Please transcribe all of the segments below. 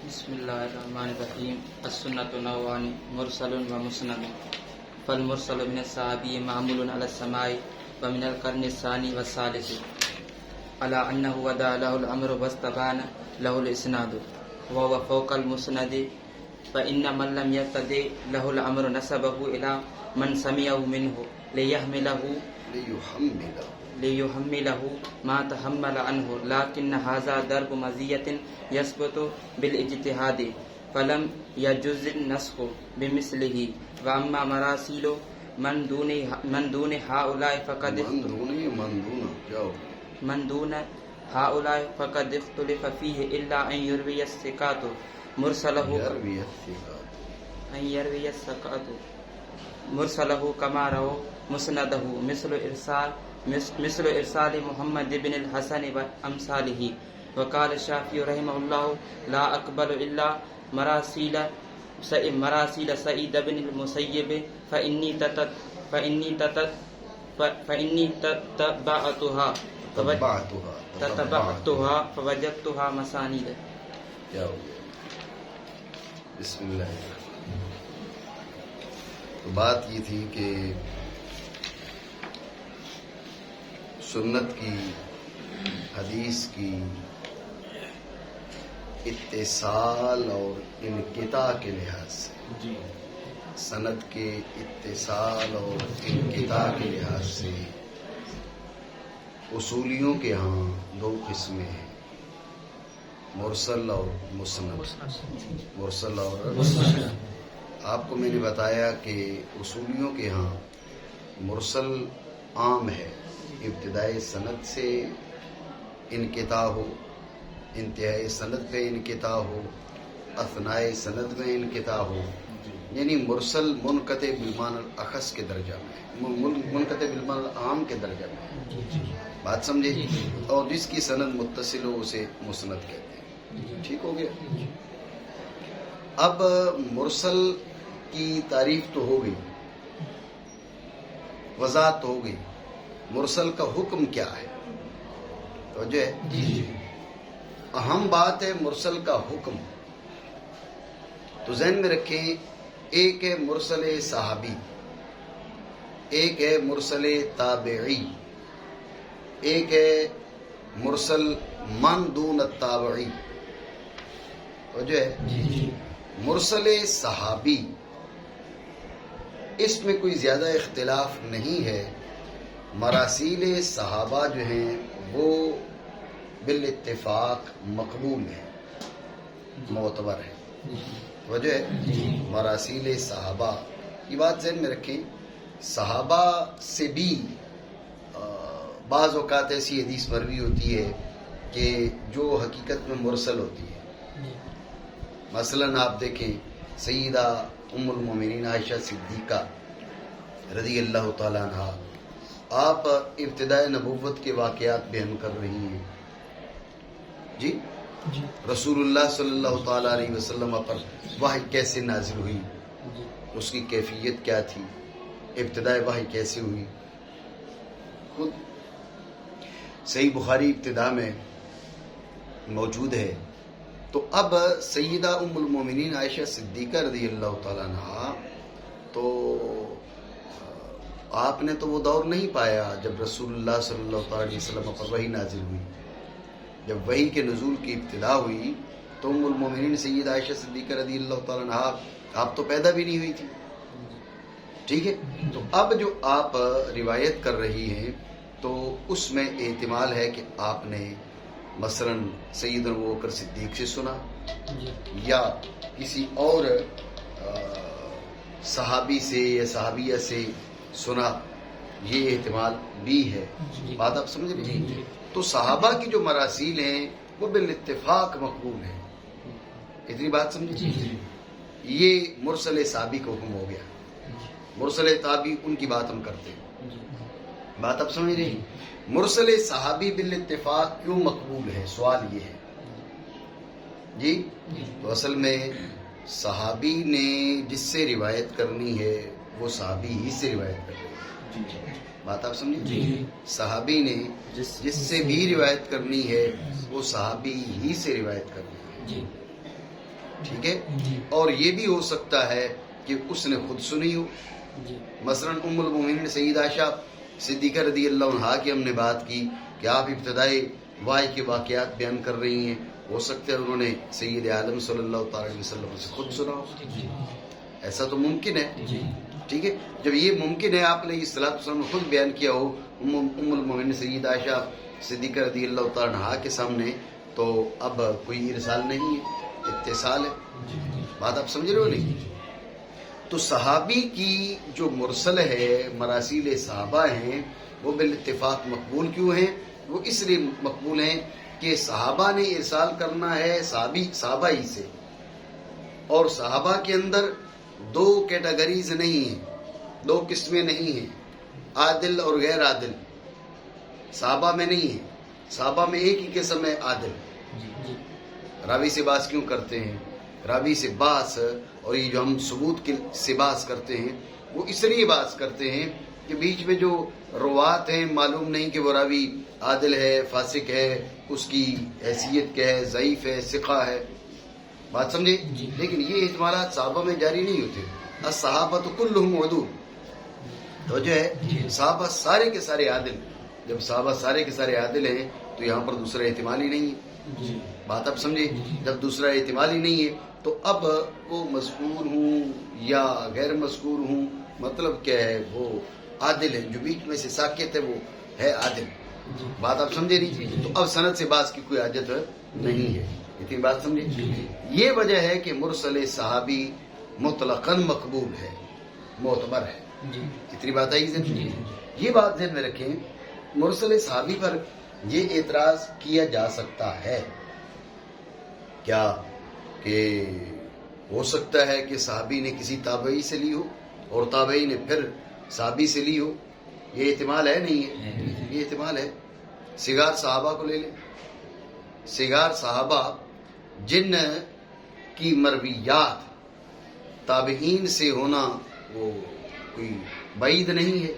بسم اللہ الرحمن الرحیم السنۃ نوعان مرسل و مسند فالمرسل من الصحابی معمول علی السماع ومن القرن الثانی والثالث على انه ودا له الامر واستبان له الاسناد وهو فوق المسند فان من لم يبتدئ له الامر نسبه الى من سمعه منه ليحمله ما تحمل عنه لكن هذا درب مزية يثبت بالاجتهاد فلم يجوز النسخ بمثله وأما مراسيل من دون هؤلاء فقد اختلف فيه إلا أن يروي الثقات مرسله كما رووا مسنده مثل إرسال محمد بن الحسن وأمثاله وقال الشافعي رحمه الله لا أقبل إلا مراسيل سعيد بن المسيب فإني تتبعتها فوجدتها مسانيد. کیا ہو گیا؟ بسم اللہ الرحمن الرحیم. تو بات یہ تھی کہ سنت کی، حدیث کی اتصال اور انقطاع کے لحاظ سے، سند کے اتصال اور انقطاع کے لحاظ سے اصولیوں کے ہاں دو قسمیں ہیں، مرسل اور مسند. مرسل اور آپ کو میں نے بتایا کہ اصولیوں کے ہاں مرسل عام ہے، ابتدائی سند سے انقطاع ہو، انتہائی سند میں انقطاع ہو، اثناء سند میں انقطاع ہو، یعنی مرسل منقطع بالمعنی الاخص کے درجہ میں، منقطع بالمعنی العام کے درجہ میں. بات سمجھے؟ اور جس کی سند متصل ہو اسے مسند کہتے ہیں. ٹھیک ہو گیا؟ اب مرسل کی تعریف تو ہو گئی، وضاحت ہو گئی. مرسل کا حکم کیا ہے؟ توجہ ہے؟ اہم بات ہے مرسل کا حکم. تو ذہن میں رکھیں، ایک ہے مرسل صحابی، ایک ہے مرسل تابعی، ایک ہے مرسل من دون التابعی. توجہ ہے؟ مرسل صحابی اس میں کوئی زیادہ اختلاف نہیں ہے. مراسیل صحابہ جو ہیں وہ بالاتفاق مقبول ہیں، معتبر ہیں. وجہ ہے مراسیل صحابہ کی بات ذہن میں رکھیں. صحابہ سے بھی بعض اوقات ایسی حدیث مروی ہوتی ہے کہ جو حقیقت میں مرسل ہوتی ہے. مثلا آپ دیکھیں سیدہ ام المومنین عائشہ صدیقہ رضی اللہ تعالیٰ عنہ، آپ ابتداء نبوت کے واقعات بیان کر رہی ہیں. جی رسول اللہ صلی اللہ تعالیٰ علیہ وسلم پر وحی کیسے نازل ہوئی، اس کی کیفیت کیا تھی، ابتداء وحی کیسے ہوئی. خود صحیح بخاری ابتدا میں موجود ہے. تو اب سیدہ ام المومنین عائشہ صدیقہ رضی اللہ تعالیٰ عنہ، تو آپ نے تو وہ دور نہیں پایا جب رسول اللہ صلی اللہ تعالیٰ علیہ وسلم پر وحی نازل ہوئی. جب وحی کے نزول کی ابتدا ہوئی تو ام المومنین سیدہ عائشہ صدیقہ رضی اللہ تعالیٰ عنہ آپ تو پیدا بھی نہیں ہوئی تھی. ٹھیک ہے؟ تو اب جو آپ روایت کر رہی ہیں تو اس میں احتمال ہے کہ آپ نے مثلا سیدنا ابوبکر صدیق سے سنا یا کسی اور صحابی سے یا صحابیہ سے سنا، یہ احتمال بھی ہے. بات آپ سمجھ رہے ہیں؟ تو صحابہ کی جو مراسیل ہیں وہ بالاتفاق مقبول ہیں. اتنی بات سمجھے؟ یہ مرسل صحابی کا حکم ہو گیا. مرسل تابعی ان کی بات ہم کرتے ہیں. بات آپ سمجھ رہے ہیں؟ مرسل صحابی بالاتفاق کیوں مقبول ہے؟ سوال یہ ہے. جی تو اصل میں صحابی نے جس سے روایت کرنی ہے وہ صحابی ہی سے روایت کر رہے ہیں. بات آپ سمجھیں؟ صحابی نے جس سے بھی روایت کرنی ہے وہ صحابی ہی سے روایت کرنی ہے. ٹھیک ہے. اور یہ بھی ہو سکتا ہے کہ اس نے خود سنی ہو. مثلاً ام المومنین سیدہ عائشہ صدیقہ رضی اللہ عنہا کی ہم نے بات کی کہ آپ ابتدائی وحی کے واقعات بیان کر رہی ہیں، ہو سکتا ہے انہوں نے سید عالم صلی اللہ تعالی علیہ وسلم سے خود سنا ہو. ایسا تو ممکن ہے. ٹھیک ہے. جب یہ ممکن ہے آپ علیہ الصلوۃ والسلام نے خود بیان کیا ہو ام المومنین سیدہ عائشہ صدیقہ رضی اللہ تعالی عنہا کے سامنے، تو اب کوئی ارسال نہیں ہے، اتصال ہے. بات آپ سمجھ رہے ہو نہیں؟ تو صحابی کی جو مرسل ہے، مراسیل صحابہ ہیں، وہ بالاتفاق مقبول کیوں ہیں؟ وہ اس لیے مقبول ہیں کہ صحابہ نے ارسال کرنا ہے صحابہ ہی سے، اور صحابہ کے اندر دو کیٹیگریز نہیں ہیں، دو قسمیں نہیں ہیں، عادل اور غیر عادل صحابہ میں نہیں ہیں. صحابہ میں ایک ہی قسم ہے، عادل. راوی سے بحث کیوں کرتے ہیں؟ راوی سے بحث اور یہ جو ہم ثبوت سے بحث کرتے ہیں، وہ اس لیے بحث کرتے ہیں کہ بیچ میں جو روات ہیں معلوم نہیں کہ وہ راوی عادل ہے، فاسق ہے، اس کی حیثیت کیا ہے، ضعیف ہے، ثقہ ہے. بات سمجھے؟ لیکن یہ احتمالات صحابہ میں جاری نہیں ہوتے. الصحابہ تو کلہم عدول. تو جو ہے صحابہ سارے کے سارے عادل. جب صحابہ سارے کے سارے عادل ہیں تو یہاں پر دوسرا احتمال ہی نہیں ہے. بات آپ سمجھے؟ جب دوسرا احتمال ہی نہیں ہے تو اب وہ مذکور ہوں یا غیر مذکور ہوں، مطلب کیا ہے؟ وہ عادل ہے. جو بیچ میں سے ساکت ہے وہ ہے عادل. بات آپ سمجھے نہیں؟ تو اب سند سے باز کی کوئی حاجت نہیں ہے. اتنی بات سمجھے؟ یہ وجہ ہے کہ مرسل صحابی مطلقاً مقبول ہے، معتبر ہے. اتنی بات آئی ذہن میں؟ یہ بات ذہن میں رکھیں. مرسل صحابی پر یہ اعتراض کیا جا سکتا ہے کیا کہ ہو سکتا ہے کہ صحابی نے کسی تابعی سے لی ہو اور تابعی نے پھر صحابی سے لی ہو. یہ احتمال ہے نہیں ہے؟ یہ احتمال ہے. صغار صحابہ کو لے لیں. صغار صحابہ جن کی مرویات تابعین سے ہونا وہ کوئی بعید نہیں ہے.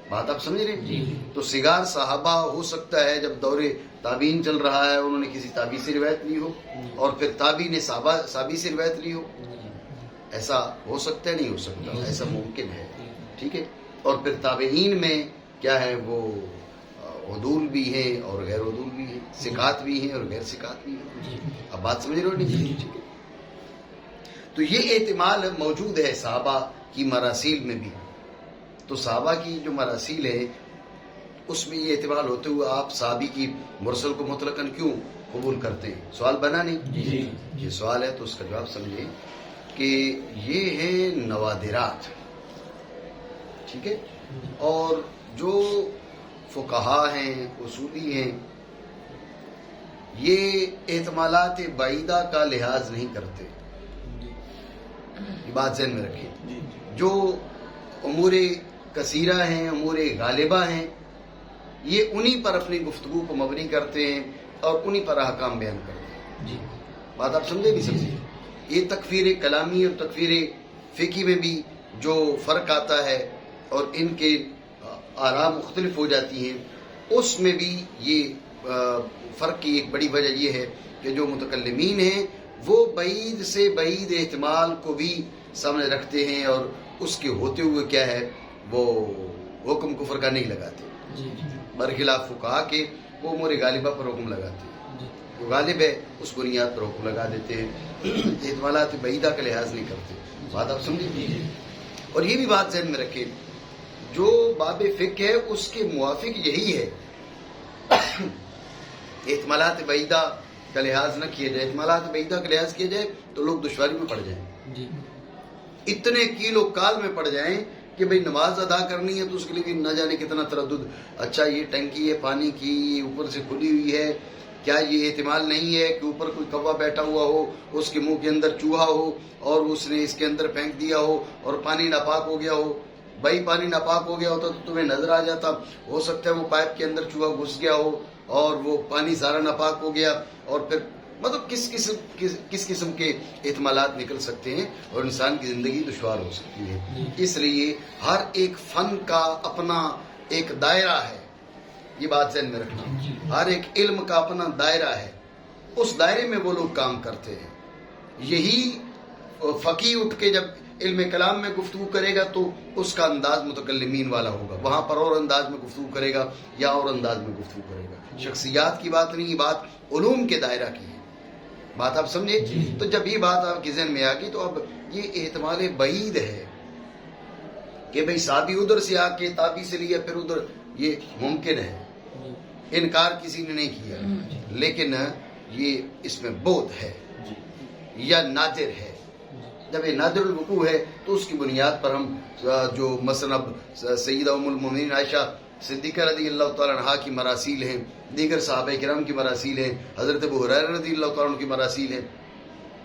بات آپ سمجھ رہے ہیں؟ تو صغار صحابہ ہو سکتا ہے جب دور تابعین چل رہا ہے انہوں نے کسی تابعی سے روایت لی ہو اور پھر تابعی نے صحابی سے روایت لی ہو. ایسا ہو سکتا ہے؟ نہیں ہو سکتا. ایسا ممکن ہے. ٹھیک ہے. اور پھر تابعین میں کیا ہے؟ وہ عدول بھی ہیں اور غیر عدول بھی ہیں، ثقات بھی ہیں اور غیر ثقات بھی ہیں. اب بات سمجھ رہے ہو نہیں؟ ٹھیک ہے. تو یہ احتمال موجود ہے صحابہ کی مراسیل میں بھی. تو صحابہ کی جو مراسیل ہے اس میں یہ احتمال ہوتے ہوئے آپ صحابی کی مرسل کو مطلقاً کیوں قبول کرتے ہیں؟ سوال بنا نہیں؟ یہ سوال ہے تو اس کا جواب سمجھیں کہ یہ ہے نوادرات. ٹھیک ہے. اور جو فقہا ہیں، اصولی ہیں، یہ احتمالات بعیدہ کا لحاظ نہیں کرتے. یہ بات ذہن میں رکھیں. جو امور کثیرہ ہیں، امور غالبہ ہیں، یہ انہی پر اپنی گفتگو کو مبنی کرتے ہیں اور انہی پر احکام بیان کرتے ہیں. بات آپ سمجھے نہیں سمجھے؟ یہ تکفیر کلامی اور تکفیر فقہی میں بھی جو فرق آتا ہے اور ان کے آراء مختلف ہو جاتی ہیں، اس میں بھی یہ فرق کی ایک بڑی وجہ یہ ہے کہ جو متکلمین ہیں وہ بعید سے بعید احتمال کو بھی سامنے رکھتے ہیں اور اس کے ہوتے ہوئے کیا ہے وہ حکم کفر کا نہیں لگاتے. برخلاف فقہا کے وہ امور غالبہ پر حکم لگاتے ہیں. جو غالب ہے اس بنیاد پر حکم لگا دیتے ہیں، احتمالات بعیدہ کا لحاظ نہیں کرتے. بات آپ سمجھیں؟ اور یہ بھی بات ذہن میں رکھیں، جو باب فقہ ہے اس کے موافق یہی ہے احتمالات بعیدہ کا لحاظ نہ کیا جائے. احتمالات بعیدہ کا لحاظ کیا جائے تو لوگ دشواری میں پڑ جائیں، اتنے کیلو کال میں پڑ جائیں کہ بھئی نماز ادا کرنی ہے تو اس کے لیے بھی نہ جانے کتنا تردد. اچھا یہ ٹنکی ہے پانی کی، یہ اوپر سے کھلی ہوئی ہے، کیا یہ احتمال نہیں ہے کہ اوپر کوئی کوا بیٹھا ہوا ہو، اس کے منہ کے اندر چوہا ہو اور اس نے اس کے اندر پھینک دیا ہو اور پانی ناپاک ہو گیا ہو؟ بھائی پانی ناپاک ہو گیا ہوتا تو تمہیں نظر آ جاتا. ہو سکتا ہے وہ پائپ کے اندر چوہا گھس گیا ہو اور وہ پانی سارا ناپاک ہو گیا، اور پھر مطلب کس قسم کے احتمالات نکل سکتے ہیں اور انسان کی زندگی دشوار ہو سکتی ہے. اس لیے ہر ایک فن کا اپنا ایک دائرہ ہے. یہ بات ذہن میں رکھنا. ہر ایک علم کا اپنا دائرہ ہے، اس دائرے میں وہ لوگ کام کرتے ہیں یہی فقی اٹھ کے جب علم کلام میں گفتگو کرے گا تو اس کا انداز متکلمین والا ہوگا، وہاں پر اور انداز میں گفتگو کرے گا یا اور انداز میں گفتگو کرے گا. شخصیات کی بات نہیں، یہ بات علوم کے دائرہ کی ہے. بات آپ سمجھے؟ تو جب یہ بات آپ کے ذہن میں آ گئی تو اب یہ احتمال بعید ہے کہ بھئی صحابی ادھر سے آ کے تابی سے لیا پھر ادھر، یہ ممکن ہے، انکار کسی نے نہیں کیا، لیکن یہ اس میں بودھ ہے یا نادر ہے. جب یہ نادر الوقوع ہے تو اس کی بنیاد پر ہم جو مثلا سیدہ ام المومنین عائشہ صدیقہ رضی اللہ تعالیٰ عنہا کی مراسیل ہیں، دیگر صحابہ کرام کی مراسیل ہیں، حضرت ابو ہریرہ رضی اللہ تعالیٰ عنہ کی مراسیل ہیں.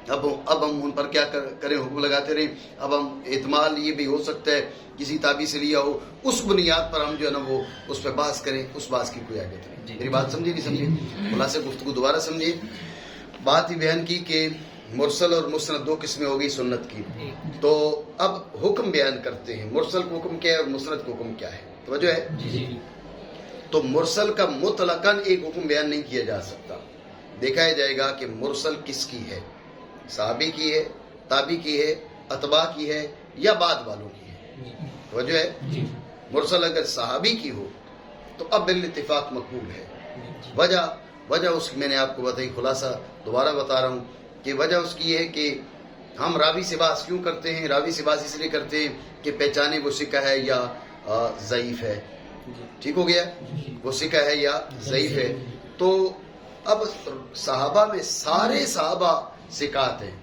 اب ہم ان پر کیا کریں، حکم لگاتے رہیں. اب ہم احتمال یہ بھی ہو سکتا ہے کسی تابعی سے لیا ہو، اس بنیاد پر ہم جو ہے نا وہ اس پہ بحث کریں، اس بحث کی کوئی حاجت نہیں. میری بات سمجھے نہیں سمجھے؟ خلاصہ گفتگو دوبارہ سمجھے. بات ہی بیان کی کہ مرسل اور مسند دو قسمیں ہو گئی سنت کی. تو اب حکم بیان کرتے ہیں، مرسل کو حکم کیا ہے اور مسند کو حکم کیا ہے. توجہ ہے؟ تو مرسل کا مطلقاً ایک حکم بیان نہیں کیا جا سکتا. دیکھا جائے گا کہ مرسل کس کی ہے، صحابی کی ہے، تابعی کی ہے، اتباع کی ہے یا بعد والوں کی ہے. توجہ ہے؟ مرسل اگر صحابی کی ہو تو اب بالاتفاق مقبول ہے. وجہ اس کی میں نے آپ کو بتائی، خلاصہ دوبارہ بتا رہا ہوں کہ وجہ اس کی ہے کہ ہم راوی سے بحث کیوں کرتے ہیں. راوی سے بحث اس لیے کرتے ہیں کہ پہچانے وہ ثقہ ہے یا ضعیف ہے. ٹھیک ہو گیا؟ وہ ثقہ ہے یا ضعیف ہے. تو اب صحابہ میں سارے صحابہ ثقات ہیں.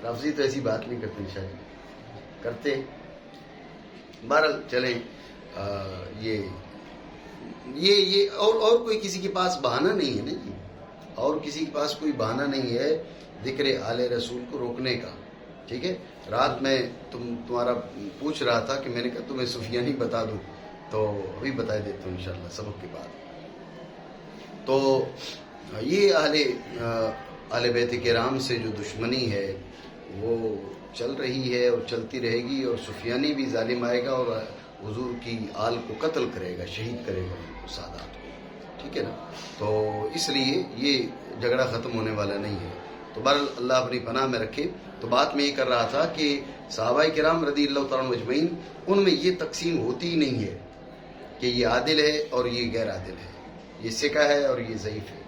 لفظی تو ایسی بات نہیں کرتے شاید کرتے. بہرحال چلیں، یہ اور کوئی کسی کے پاس بہانہ نہیں ہے نا، اور کسی کے پاس کوئی بہانہ نہیں ہے ذکر آل رسول کو روکنے کا. ٹھیک ہے؟ رات میں تمہارا پوچھ رہا تھا کہ میں نے کہا تمہیں سفیانی بتا دوں، تو ابھی بتا دیتا ہوں انشاءاللہ سبق کے بعد. تو یہ اہل بیت کرام سے جو دشمنی ہے وہ چل رہی ہے اور چلتی رہے گی، اور سفیانی بھی ظالم آئے گا اور حضور کی آل کو قتل کرے گا، شہید کرے گا ان کو، سادات کو. ٹھیک ہے نا؟ تو اس لیے یہ جھگڑا ختم ہونے والا نہیں ہے. تو بہرحال اللہ اپنی پناہ میں رکھے. تو بات میں یہ کر رہا تھا کہ صحابہ کرام رضی اللہ تعالیٰ عنہ اجمعین ان میں یہ تقسیم ہوتی ہی نہیں ہے کہ یہ عادل ہے اور یہ غیر عادل ہے، یہ ثقہ ہے اور یہ ضعیف ہے.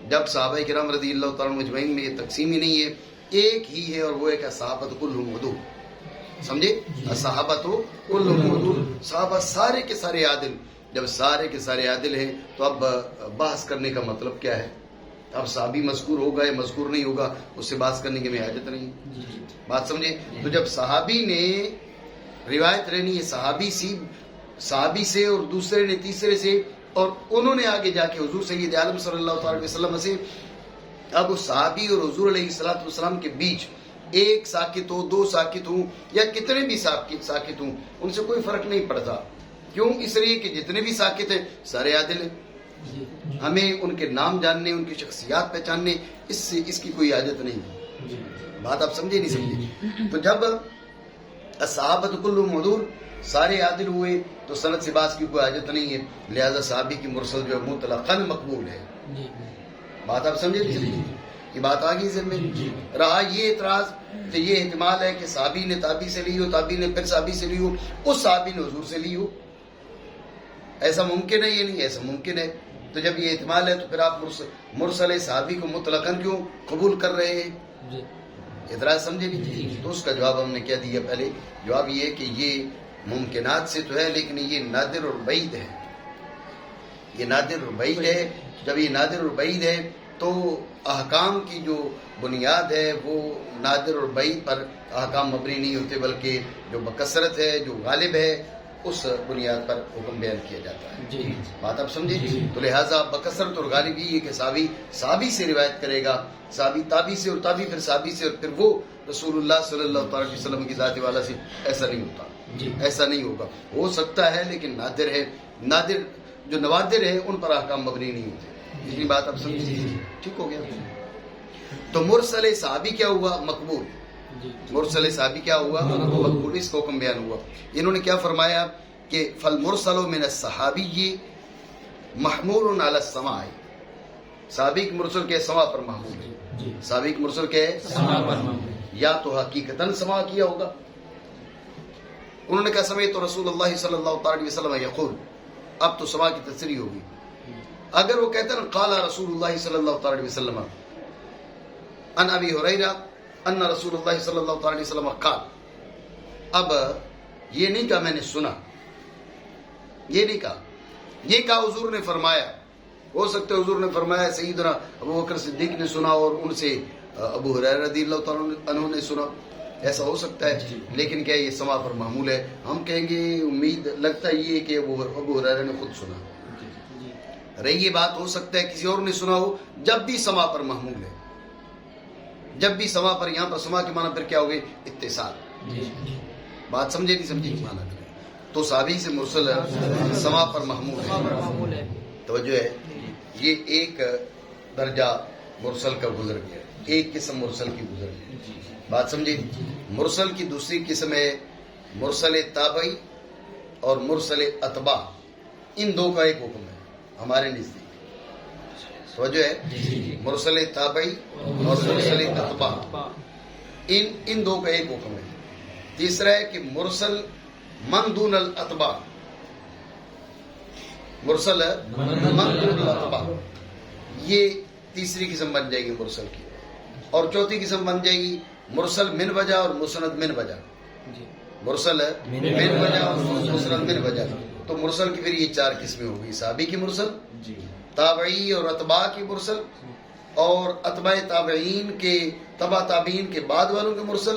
جب صحابہ کرام رضی اللہ تعالیٰ عنہ اجمعین میں یہ تقسیم ہی نہیں ہے، ایک ہی ہے اور وہ ایک صحابۃ کلھم عدول. سمجھے؟ صحابۃ کلھم عدول، صحابہ سارے کے سارے عادل. جب سارے کے سارے عادل ہیں تو اب بحث کرنے کا مطلب کیا ہے؟ اب صحابی مذکور ہوگا یا مذکور نہیں ہوگا اس سے بحث کرنے کی میں حاجت نہیں. بات سمجھے؟ تو جب صحابی نے روایت رہنی ہے صحابی سے اور دوسرے نے تیسرے سے، اور انہوں نے آگے جا کے حضور سید عالم صلی اللہ تعالی علیہ وسلم سے، اب اس صحابی اور حضور علیہ الصلوۃ والسلام کے بیچ ایک ساکت ہو، دو ساکت ہوں یا کتنے بھی ساکت ہوں، ان سے کوئی فرق نہیں پڑتا. کیوں؟ اس لیے کہ جتنے بھی ساکت ہیں سارے عادل ہیں. ہمیں ان کے نام جاننے، ان کی شخصیات پہچاننے، اس کی کوئی حاجت نہیں. بات آپ سمجھے نہیں سمجھے؟ تو جب صحابۃ کلھم عدول، سارے عادل ہوئے تو سند سے باز کی کوئی حاجت نہیں ہے. لہذا صحابی کی مرسل جو ہے مطلقاً مقبول ہے. بات آپ سمجھے نہیں سمجھے؟ یہ بات آ گئی ذہن میں. رہا یہ اعتراض تو یہ احتمال ہے کہ صحابی نے تابعی سے لی ہو، تابعی نے پھر صحابی سے لی ہو، اس صحابی نے حضور سے لی ہو. ایسا ممکن ہے؟ یہ نہیں ایسا ممکن ہے. تو جب یہ احتمال ہے تو پھر آپ مرسل صحابی کو مطلقاً کیوں قبول کر رہے ہیں؟ اعتراض سمجھے نہیں؟ تو اس کا جواب ہم نے کیا دیا پہلے. جواب یہ ہے کہ یہ ممکنات سے تو ہے لیکن یہ نادر اور بعید ہے. یہ نادر اور بعید ہے. جب یہ نادر اور بعید ہے تو احکام کی جو بنیاد ہے وہ نادر اور بعید پر احکام مبنی نہیں ہوتے، بلکہ جو بکثرت ہے، جو غالب ہے، اس بنیاد پر حکم بیان کیا جاتا ہے. بات آپ سمجھے؟ تو لہٰذا بکثرت اور غالب یہ کہ صحابی سے روایت کرے گا، صحابی تابعی سے، اور تابعی پھر صحابی سے، اور پھر وہ رسول اللہ صلی اللہ تعالی علیہ وسلم کی ذات والا سے. ایسا نہیں ہوتا. ایسا نہیں ہوگا. ہو سکتا ہے لیکن نادر ہے. نادر جو نوادر ہے ان پر احکام مبنی نہیں ہوتے. اتنی بات آپ سمجھے؟ ٹھیک ہو گیا. تو مرسل صحابی کیا ہوا؟ مقبول. مرسل صحابی کیا ہوا؟ مقبول. اس کو حکم بیان ہوا. انہوں نے کیا فرمایا کہ فالمرسل من الصحابی محمول علی السماع. صحابی کی مرسل کے سما پر محمول ہے. صحابی کی مرسل کیا ہے؟ سما پر محمول. یا تو حقیقتاً سما کیا ہوگا. انہوں نے کہا سمیعت رسول اللہ صلی اللہ تعالی علیہ وسلم یقول، اب تو سما کی تصریح ہوگی. اگر وہ کہتے ہیں قال رسول اللہ صلی اللہ تعالی علیہ وسلم ان ابی ہریرہ ان رسول اللہ صلی اللہ تعالی علیہ وسلم قال، اب یہ نہیں کہا میں نے سنا، یہ نہیں کہا، یہ کہا حضور نے فرمایا. ہو سکتا ہے حضور نے فرمایا سیدنا ابو بکر صدیق نے سنا اور ان سے ابو ہریرہ رضی اللہ تعالیٰ عنہ نے سنا، ایسا ہو سکتا ہے. لیکن کیا یہ سما پر محمول ہے؟ ہم کہیں گے امید لگتا ہے یہ کہ ابو ہریرہ نے خود سنا. رہی یہ بات ہو سکتا ہے کسی اور نے سنا ہو، جب بھی سما پر محمول ہے، جب بھی سما پر، یہاں پر سما کے معنی پھر کیا ہوگے؟ اتصال. بات سمجھے نہیں سمجھے کی معنی کریں تو صحابی سے مرسل سما پر محمول ہے. توجہ ہے، یہ ایک درجہ مرسل کا گزر گیا، ایک قسم مرسل کی گزر گئی. بات سمجھے. مرسل کی دوسری قسم ہے مرسل تابعی اور مرسل اتباع. ان دو کا ایک حکم ہے ہمارے نزدیک. توجہ ہے، مرسل تابعی اور مرسل اتباع، ان دو کا ایک حکم ہے. تیسرا ہے کہ مرسل من دون الاتباع، مرسل من دون الاتباع، یہ تیسری قسم بن جائے گی مرسل کی. اور چوتھی قسم بن جائے گی مرسل من وجہ اور مسند من وجہ. مرسل من وجہ اور مسند من وجہ. تو مرسل کی پھر یہ چار قسمیں ہوگی: صحابی کی مرسل، تابعی اور اتباع کی مرسل، اور اتباع تابعین کے تبع تابعین کے بعد والوں کے مرسل،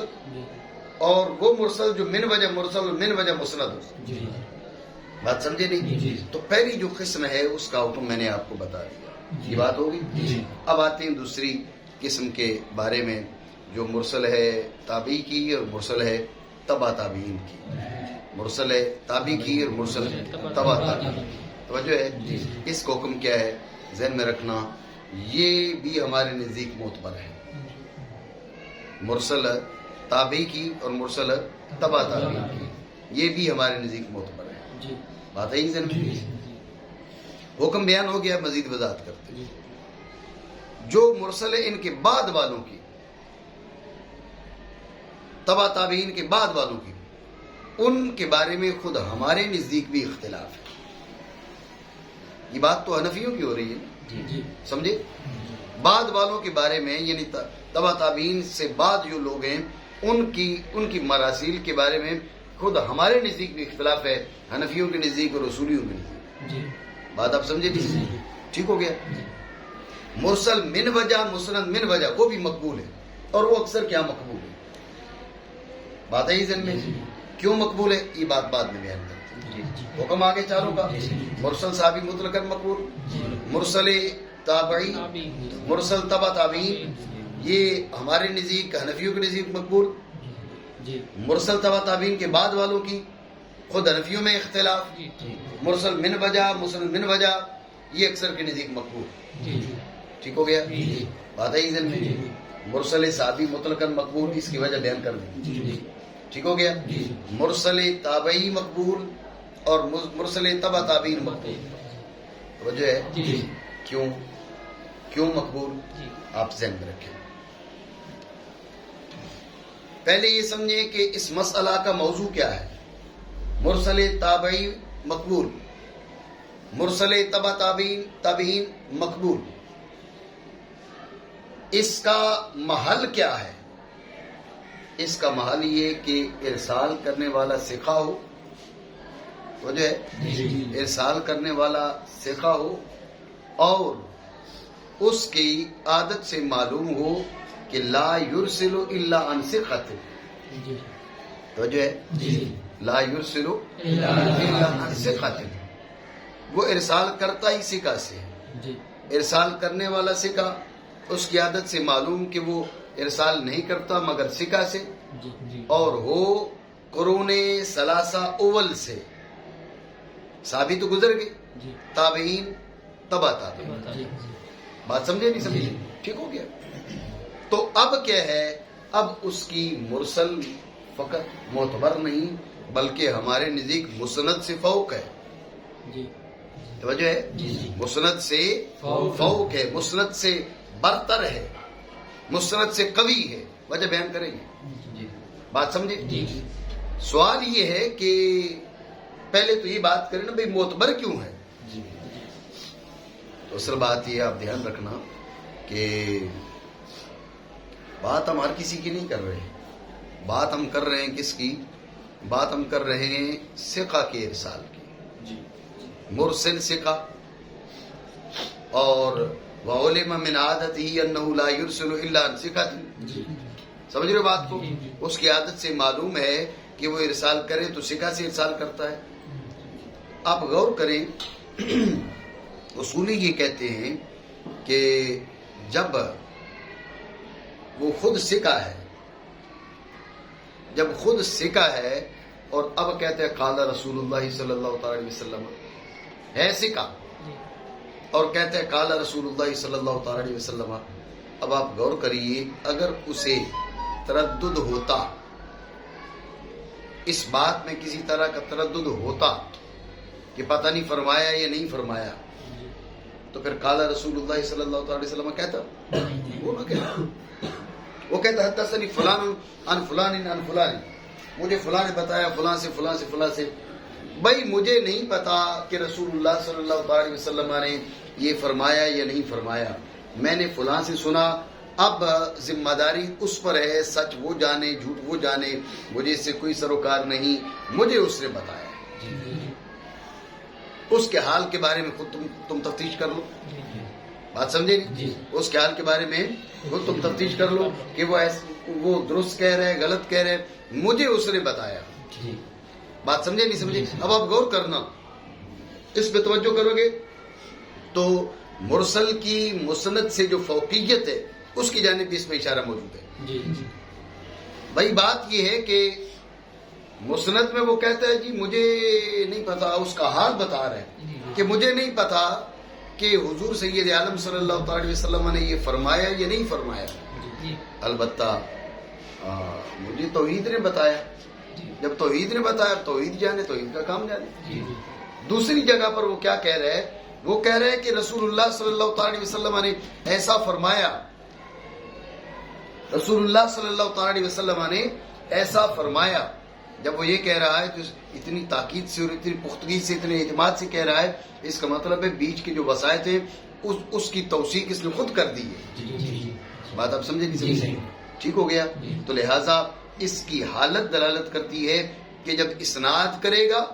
اور وہ مرسل جو من وجہ مرسل من وجہ مسند ہو. بات سمجھے نہیں؟ تو پہلی جو قسم ہے اس کا حکم میں نے آپ کو بتا دیا. یہ بات ہوگی. اب آتے ہیں دوسری قسم کے بارے میں جو مرسل ہے تابعی کی اور مرسل ہے تبع تابعین کی. مرسل ہے تابعی کی اور مرسل تبع تابعین. توجہ ہے، اس کا حکم کیا ہے ذہن میں رکھنا. یہ بھی ہمارے نزدیک معتبر ہے. مرسل تابعی کی اور مرسل تبع تابعین کی، یہ بھی ہمارے نزدیک معتبر ہے. بات ہے ذہن میں. حکم بیان ہو گیا، مزید وضاحت کرتے ہیں. جو مرسل ہے ان کے بعد والوں کی، تبع تابعین کے بعد والوں کی، ان کے بارے میں خود ہمارے نزدیک بھی اختلاف ہے. یہ بات تو حنفیوں کی ہو رہی ہے، سمجھے. بعد والوں کے بارے میں یعنی تبع تابعین سے بعد جو لوگ ہیں ان کی مراسیل کے بارے میں خود ہمارے نزدیک بھی اختلاف ہے، حنفیوں کے نزدیک اور اصولیوں کے نزدیک. بات آپ سمجھے نہیں؟ ٹھیک ہو گیا. مرسل من وجہ مسند من وجہ وہ بھی مقبول ہے، اور وہ اکثر کیا مقبول ہے. بات ہے ذہن میں. کیوں مقبول ہے یہ بات بعد میں بیان کرتے ہیں. حکم آگے چاروں کا. مرسل صحابی مطلقاً مقبول، مرسل تابعی، مرسل تبع تابعین، یہ ہمارے نزدیک حنفیوں کے نزدیک مقبول. مرسل تبع تابعین کے بعد والوں کی خود حنفیوں میں اختلاف. مرسل من وجہ مسند من وجہ یہ اکثر کے نزدیک مقبول. ٹھیک ہو گیا. بات ہے ذہن میں. مرسل صحابی مطلقاً مقبول، اس کی وجہ بیان کر دیں. ٹھیک ہو گیا. مرسل تابعی مقبول اور مرسل تبع تابعین مقبول. وجہ ہے کیوں مقبول آپ ذہن میں رکھیں. پہلے یہ سمجھیں کہ اس مسئلہ کا موضوع کیا ہے. مرسل تابعی مقبول، مرسل تبع تابعین مقبول. اس کا محل کیا ہے؟ اس کا محل یہ کہ ارسال کرنے والا ثقہ ہو. وجہ ہے ارسال کرنے والا ثقہ ہو اور اس کی عادت سے معلوم ہو کہ لا یرسل الا عن ثقۃ. وجہ ہے لا یرسل الا عن ثقۃ، وہ ارسال کرتا ہی ثقہ سے. ارسال کرنے والا ثقہ، اس کی عادت سے معلوم کہ وہ ارسال نہیں کرتا مگر ثقہ سے، اور ہو قرون ثلاثہ اول سے. صحابی تو گزر گئے، تابعین تبع تابعین. بات سمجھے نہیں سمجھے؟ ٹھیک ہو گیا. تو اب کیا ہے، اب اس کی مرسل فقط معتبر نہیں بلکہ ہمارے نزدیک مسند سے فوق ہے. توجہ ہے، مسند سے فوق ہے، مسند سے برتر ہے. مسند سے قوی ہے، وجہ بیان کریں گے. جی بات سمجھے؟ جی سوال یہ ہے کہ پہلے تو یہ بات کریں نا بھائی معتبر کیوں ہے. جی تو اصل بات یہ آپ دھیان رکھنا کہ بات ہم ہر کسی کی نہیں کر رہے ہیں. بات ہم کر رہے ہیں کس کی؟ بات ہم کر رہے ہیں ثقہ کے ارسال کی. جی مرسل ثقہ، اور وعلم من عادته انه لا يرسل الا عن ثقة. جی سمجھ رہے ہو بات کو؟ جی، جی۔ اس کی عادت سے معلوم ہے کہ وہ ارسال کرے تو ثقہ سے ارسال کرتا ہے. آپ غور کریں، اصولی یہ کہتے ہیں کہ جب وہ خود ثقہ ہے، جب خود ثقہ ہے اور اب کہتے ہیں قال رسول اللہ صلی اللہ تعالی علیہ وسلم، ہے ثقہ اور کہتے ہیں قال رسول اللہ صلی اللہ تعالی علیہ وسلم. اب آپ غور کریے، اگر اسے تردد ہوتا، اس بات میں کسی طرح کا تردد ہوتا کہ پتہ نہیں فرمایا یا نہیں فرمایا، تو پھر قال رسول اللہ صلی اللہ تعالی علیہ وسلم کہتا؟ وہ نہ کہتا. وہ کہتا حدثنی فلان عن فلان عن فلان، مجھے فلاں نے بتایا فلاں سے فلاں سے فلاں سے. بھائی مجھے نہیں پتا کہ رسول اللہ صلی اللہ تعالی علیہ وسلم نے یہ فرمایا یا نہیں فرمایا، میں نے فلاں سے سنا. اب ذمہ داری اس پر ہے، سچ وہ جانے جھوٹ وہ جانے، مجھے اس سے کوئی سروکار نہیں، مجھے اس نے بتایا. اس کے حال کے بارے میں خود تم تفتیش کر لو. بات سمجھے نہیں؟ اس کے حال کے بارے میں خود تم تفتیش کر لو کہ وہ درست کہہ رہے غلط کہہ رہے، مجھے اس نے بتایا. بات سمجھے نہیں سمجھے؟ اب آپ غور کرنا، اس پہ توجہ کرو گے تو مرسل کی مسند سے جو فوقیت ہے اس کی جانب بھی اس میں اشارہ موجود ہے. بھائی بات یہ ہے کہ مسند میں وہ کہتا ہے جی مجھے نہیں پتا، اس کا حال بتا رہا ہے کہ مجھے نہیں پتا کہ حضور سید عالم صلی اللہ تعالی علیہ وسلم نے یہ فرمایا یا نہیں فرمایا. البتہ مجھے توحید نے بتایا، جب توحید نے بتایا توحید جانے، توحید کا کام جانے. دوسری جگہ پر وہ کیا کہہ رہے ہیں؟ وہ کہہ رہے ہیں کہ رسول اللہ صلی اللہ تعالی علیہ وسلم نے ایسا فرمایا، رسول اللہ صلی اللہ تعالی علیہ وسلم نے ایسا فرمایا. جب وہ یہ کہہ رہا ہے تو اتنی تاکید سے اور اتنی پختگی سے، اتنے اعتماد سے کہہ رہا ہے، اس کا مطلب ہے بیچ کی جو وسائط ہیں اس کی توثیق اس نے خود کر دی ہے. بات آپ سمجھے نہیں سمجھے؟ ٹھیک ہو گیا. تو لہٰذا اس کی حالت دلالت کرتی ہے کہ جب اسناد کرے گا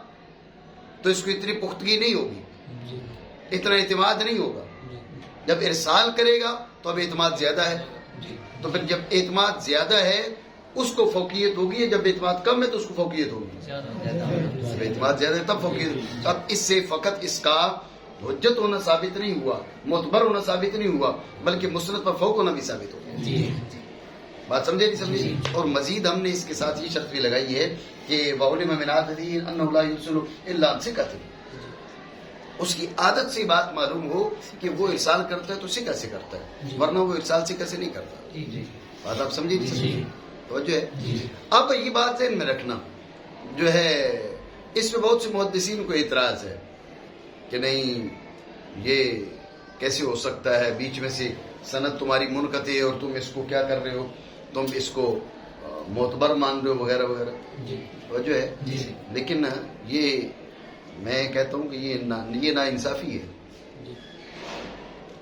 تو اس کو اتنی پختگی نہیں ہوگی، اتنا اعتماد نہیں ہوگا. جب ارسال کرے گا تو اب اعتماد زیادہ ہے، تو پھر جب اعتماد زیادہ ہے اس کو فوقیت ہوگی، جب اعتماد کم ہے تو اس کو فوقیت ہوگی. جب اعتماد زیادہ ہے تب فوقیت. اب اس سے فقط اس کا حجت ہونا ثابت نہیں ہوا، معتبر ہونا ثابت نہیں ہوا، بلکہ مسند پر فوق ہونا بھی ثابت ہو گیا. بات سمجھے نہیں سمجھے؟ اور مزید ہم نے اس کے ساتھ یہ شرط بھی لگائی ہے کہ وَعُلِمَ مِنْ عَادَتِهِ أَنَّهُ لَا يُرْسِلُ إِلَّا عَنْ ثِقَةٍ. اس کی عادت سے بات معلوم ہو کہ وہ ارسال کرتا ہے تو ثقہ سے کرتا ہے، ورنہ وہ ارسال ثقہ سے نہیں کرتا. بات آپ سمجھے نہیں سمجھے؟ توجہ ہے. اب یہ بات ذہن میں رکھنا، جو ہے اس پہ بہت سے محدثین کو اعتراض ہے کہ نہیں یہ کیسے ہو سکتا ہے، بیچ میں سے سند تمہاری منقطع ہے اور تم اس کو کیا کر رہے ہو، تم اس کو معتبر مان رہے ہو وغیرہ وغیرہ. توجہ ہے. لیکن یہ میں کہتا ہوں کہ یہ نا انصافی ہے.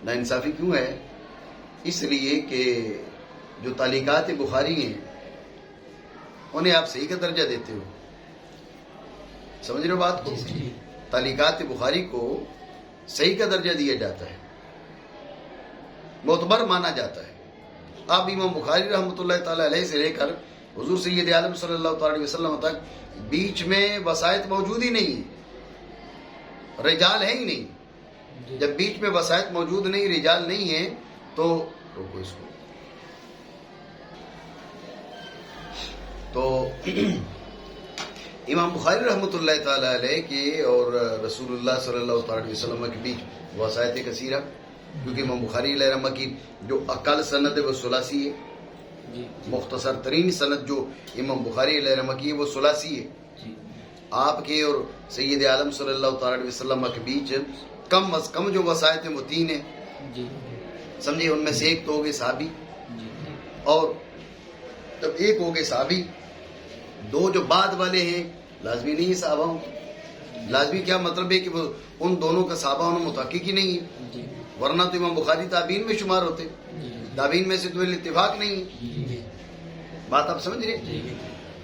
نا انصافی کیوں ہے؟ اس لیے کہ جو تعلیقات بخاری ہیں انہیں آپ صحیح کا درجہ دیتے ہو. سمجھ رہے ہو بات کو؟ تعلیقات بخاری کو صحیح کا درجہ دیا جاتا ہے، معتبر مانا جاتا ہے. آپ امام بخاری رحمۃ اللہ تعالی علیہ سے لے کر حضور سید عالم صلی اللہ تعالی علیہ وسلم تک بیچ میں وسائط موجود ہی نہیں، رجال ہے ہی نہیں. جب بیچ میں وسائط موجود نہیں، رجال نہیں ہیں، تو روکو اس کو. تو امام بخاری رحمۃ اللہ تعالی علیہ کے اور رسول اللہ صلی اللہ تعالی علیہ وسلم کے بیچ وسائط کثیرہ، کیونکہ امام بخاری علیہ رحمہ کی جو اقل سند ہے وہ ثلاثی ہے. مختصر ترین سند جو امام بخاری علیہ رحمہ کی ہے وہ ثلاثی ہے. آپ کے اور سید عالم صلی اللہ تعالی علیہ وسلم کے بیچ کم از کم جو وسائط ہیں وہ 3 ہیں. سمجھے؟ ان میں سے ایک تو ہو گئے صحابی، اور جب ایک ہو گئے صحابی، دو جو بعد والے ہیں لازمی نہیں ہے صحابہ ہوں. لازمی کیا مطلب ہے کہ وہ ان دونوں کا صحابہ ہونا متحقق ہی نہیں ہے، ورنہ تو امام بخاری تابعین میں شمار ہوتے. تابعین میں سے تو اتفاق نہیں ہے. بات آپ سمجھ رہے ہیں؟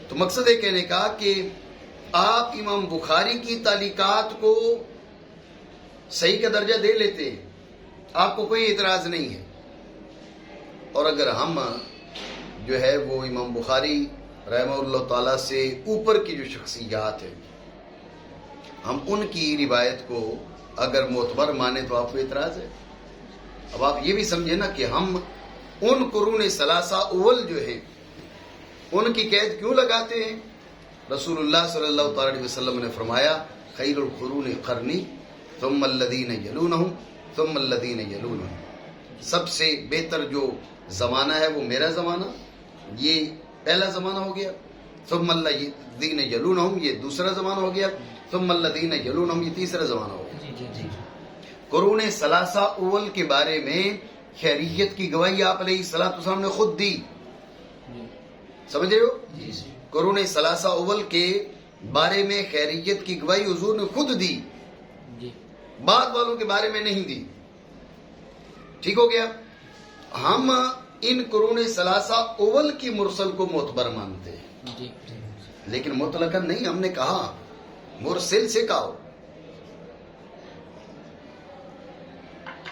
تو مقصد ہے کہنے کا کہ آپ امام بخاری کی تعلیقات کو صحیح کا درجہ دے لیتے ہیں، آپ کو کوئی اعتراض نہیں ہے. اور اگر ہم جو ہے وہ امام بخاری رحمہ اللہ تعالی سے اوپر کی جو شخصیات ہیں، ہم ان کی روایت کو اگر معتبر مانے تو آپ کو اعتراض ہے. اب آپ یہ بھی سمجھے نا کہ ہم ان قرون ثلاثہ اول جو ہیں ان کی قید کیوں لگاتے ہیں؟ رسول اللہ صلی اللہ تعالی علیہ وسلم نے فرمایا خیر القرون قرنی ثم الذین یلونہم ثم الذین یلونہم. سب سے بہتر جو زمانہ ہے وہ میرا زمانہ، یہ پہلا زمانہ ہو گیا. ثم الذین یلونہم یہ دوسرا زمانہ ہو گیا. ثم الذین یلونہم یہ تیسرا زمانہ ہو گیا. قرون ثلاثہ اول کے بارے میں خیریت کی گواہی آپ علیہ الصلوۃ والسلام نے خود دی. سمجھ رہے ہو؟ قرون ثلاثہ اول کے بارے میں خیریت کی گواہی حضور نے خود دی، بعد والوں کے بارے میں نہیں دی. ٹھیک ہو گیا؟ ہم ان قرون ثلاثہ اول کی مرسل کو معتبر مانتے ہیں، لیکن مطلقاً نہیں. ہم نے کہا مرسل سے کہو،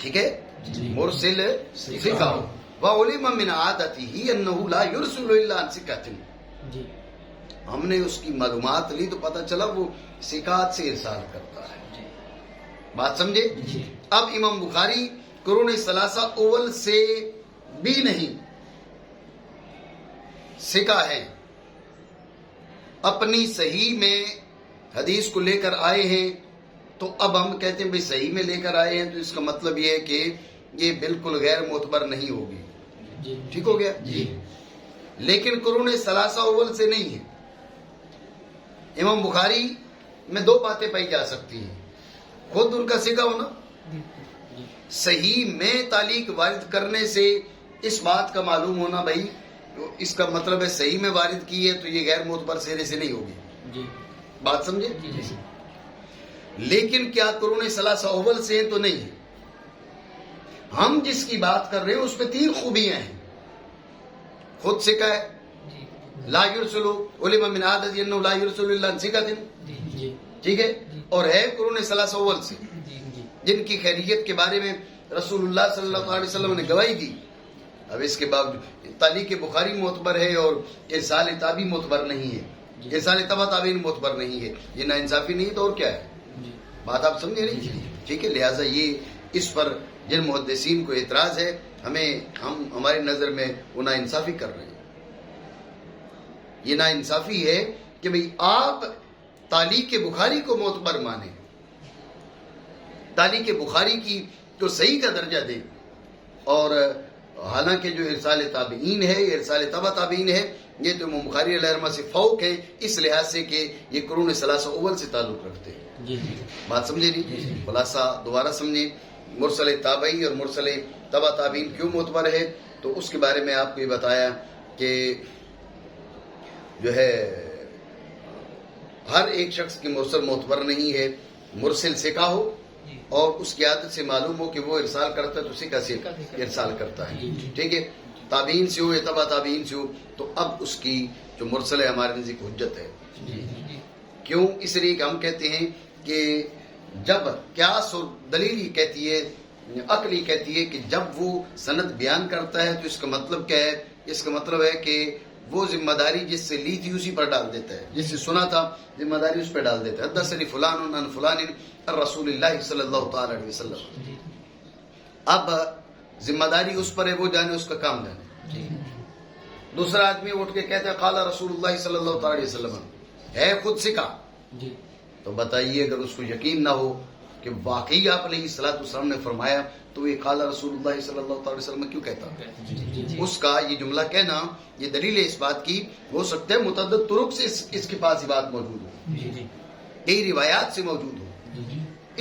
ٹھیک ہے؟ مرسل سے کہو. وَعُلِمَ مِنْ عَادَتِهِ أَنَّهُ لَا يُرْسِلُ إِلَّا عَنْ ثِقَةٍ. ہم نے اس کی معلومات لی تو پتہ چلا وہ ثقات سے ارسال کرتا ہے. بات سمجھے؟ اب امام بخاری قرون ثلاثہ اول سے بھی نہیں ثقہ ہیں، اپنی صحیح میں حدیث کو لے کر آئے ہیں. تو اب ہم کہتے ہیں بھئی صحیح میں لے کر آئے ہیں تو اس کا مطلب یہ ہے کہ یہ بالکل غیر معتبر نہیں ہوگی. ٹھیک ہو گیا؟ لیکن قرون ثلاثہ اول سے نہیں ہے. امام بخاری میں دو باتیں پائی جا سکتی ہیں: خود ان کا ثقہ ہونا، صحیح میں تعلیق وارد کرنے سے اس بات کا معلوم ہونا بھائی اس کا مطلب ہے صحیح میں وارد کی ہے تو یہ غیر معتبر سہرے سے نہیں ہوگی. بات سمجھے؟ لیکن کیا قرون ثلاثہ اول سے ہیں تو نہیں ہے. ہم جس کی بات کر رہے ہیں اس پہ تین خوبیاں ہیں. خود ثقہ ہے، لا یرسلو علم من عادت انه لا یرسل الا عن ثقة، ٹھیک ہے، اور ہے قرون ثلاثہ اول سے جن کی خیریت کے بارے میں رسول اللہ صلی اللہ علیہ وسلم نے گواہی دی. اب اس کے باوجود تعلیق بخاری معتبر ہے اور ارسال تابعی معتبر نہیں ہے، ارسال تبع تابعین معتبر نہیں ہے. یہ ناانصافی نہیں تو اور کیا ہے؟ بات آپ سمجھے نہیں؟ ٹھیک ہے. لہٰذا یہ اس پر جن محدثین کو اعتراض ہے ہم ہماری نظر میں وہ ناانصافی کر رہے ہیں. یہ ناانصافی ہے کہ بھئی آپ تعلیق بخاری کو معتبر مانیں، تعلیق بخاری کی تو صحیح کا درجہ دیں، اور حالانکہ جو ارسال تابعین ہے ارسال تبع تابعین ہے یہ تو امام بخاری علیہ رحمہ سے فوق ہے اس لحاظ سے کہ یہ قرون ثلاثہ اول سے تعلق رکھتے ہیں. بات سمجھے نہیں؟ خلاصہ دوبارہ سمجھیں. مرسل تابعی اور مرسل تبع تابعین کیوں معتبر ہے تو اس کے بارے میں آپ کو یہ بتایا کہ جو ہے ہر ایک شخص کی مرسل معتبر نہیں ہے. مرسل ثقہ ہو اور اس کی عادت سے معلوم ہو کہ وہ ارسال کرتا ہے تو ثقہ سے ارسال کرتا ہے. ٹھیک ہے. تابعین سے ہو یا تبع تابعین سے ہو تو اب اس کی جو مرسل ہے ہمارے نزدیک حجت ہے. کیوں؟ اس لیے کہ ہم کہتے ہیں کہ جب قیاس اور دلیل یہ کہتی ہے، عقل یہ کہتی ہے کہ جب وہ سند بیان کرتا ہے تو اس کا مطلب کیا ہے؟ اس کا مطلب ہے کہ وہ ذمہ داری جس سے لی تھی اسی پر ڈال دیتا ہے، جس سے سنا تھا ذمہ داری اس پہ ڈال دیتا ہے. حدثنی فلان عن فلان عن رسول اللہ صلی اللہ تعالی علیہ وسلم. اب ذمہ داری اس پر ہے، وہ جانے، اس کا کام جانے. دوسرا آدمی اٹھ کے کہتا ہے قال رسول اللہ صلی اللہ تعالی علیہ وسلم، ہے خود سکھا. تو بتائیے اگر اس کو یقین نہ ہو کہ واقعی آپ علیہ الصلوۃ والسلام نے فرمایا تو یہ قال رسول اللہ صلی اللہ تعالی وسلم کیوں کہتا؟ اس کا یہ جملہ کہنا یہ دلیل ہے اس بات کی. ہو سکتا ہے متعدد طرق سے اس کے پاس یہ بات موجود ہو، کئی روایات سے موجود ہو.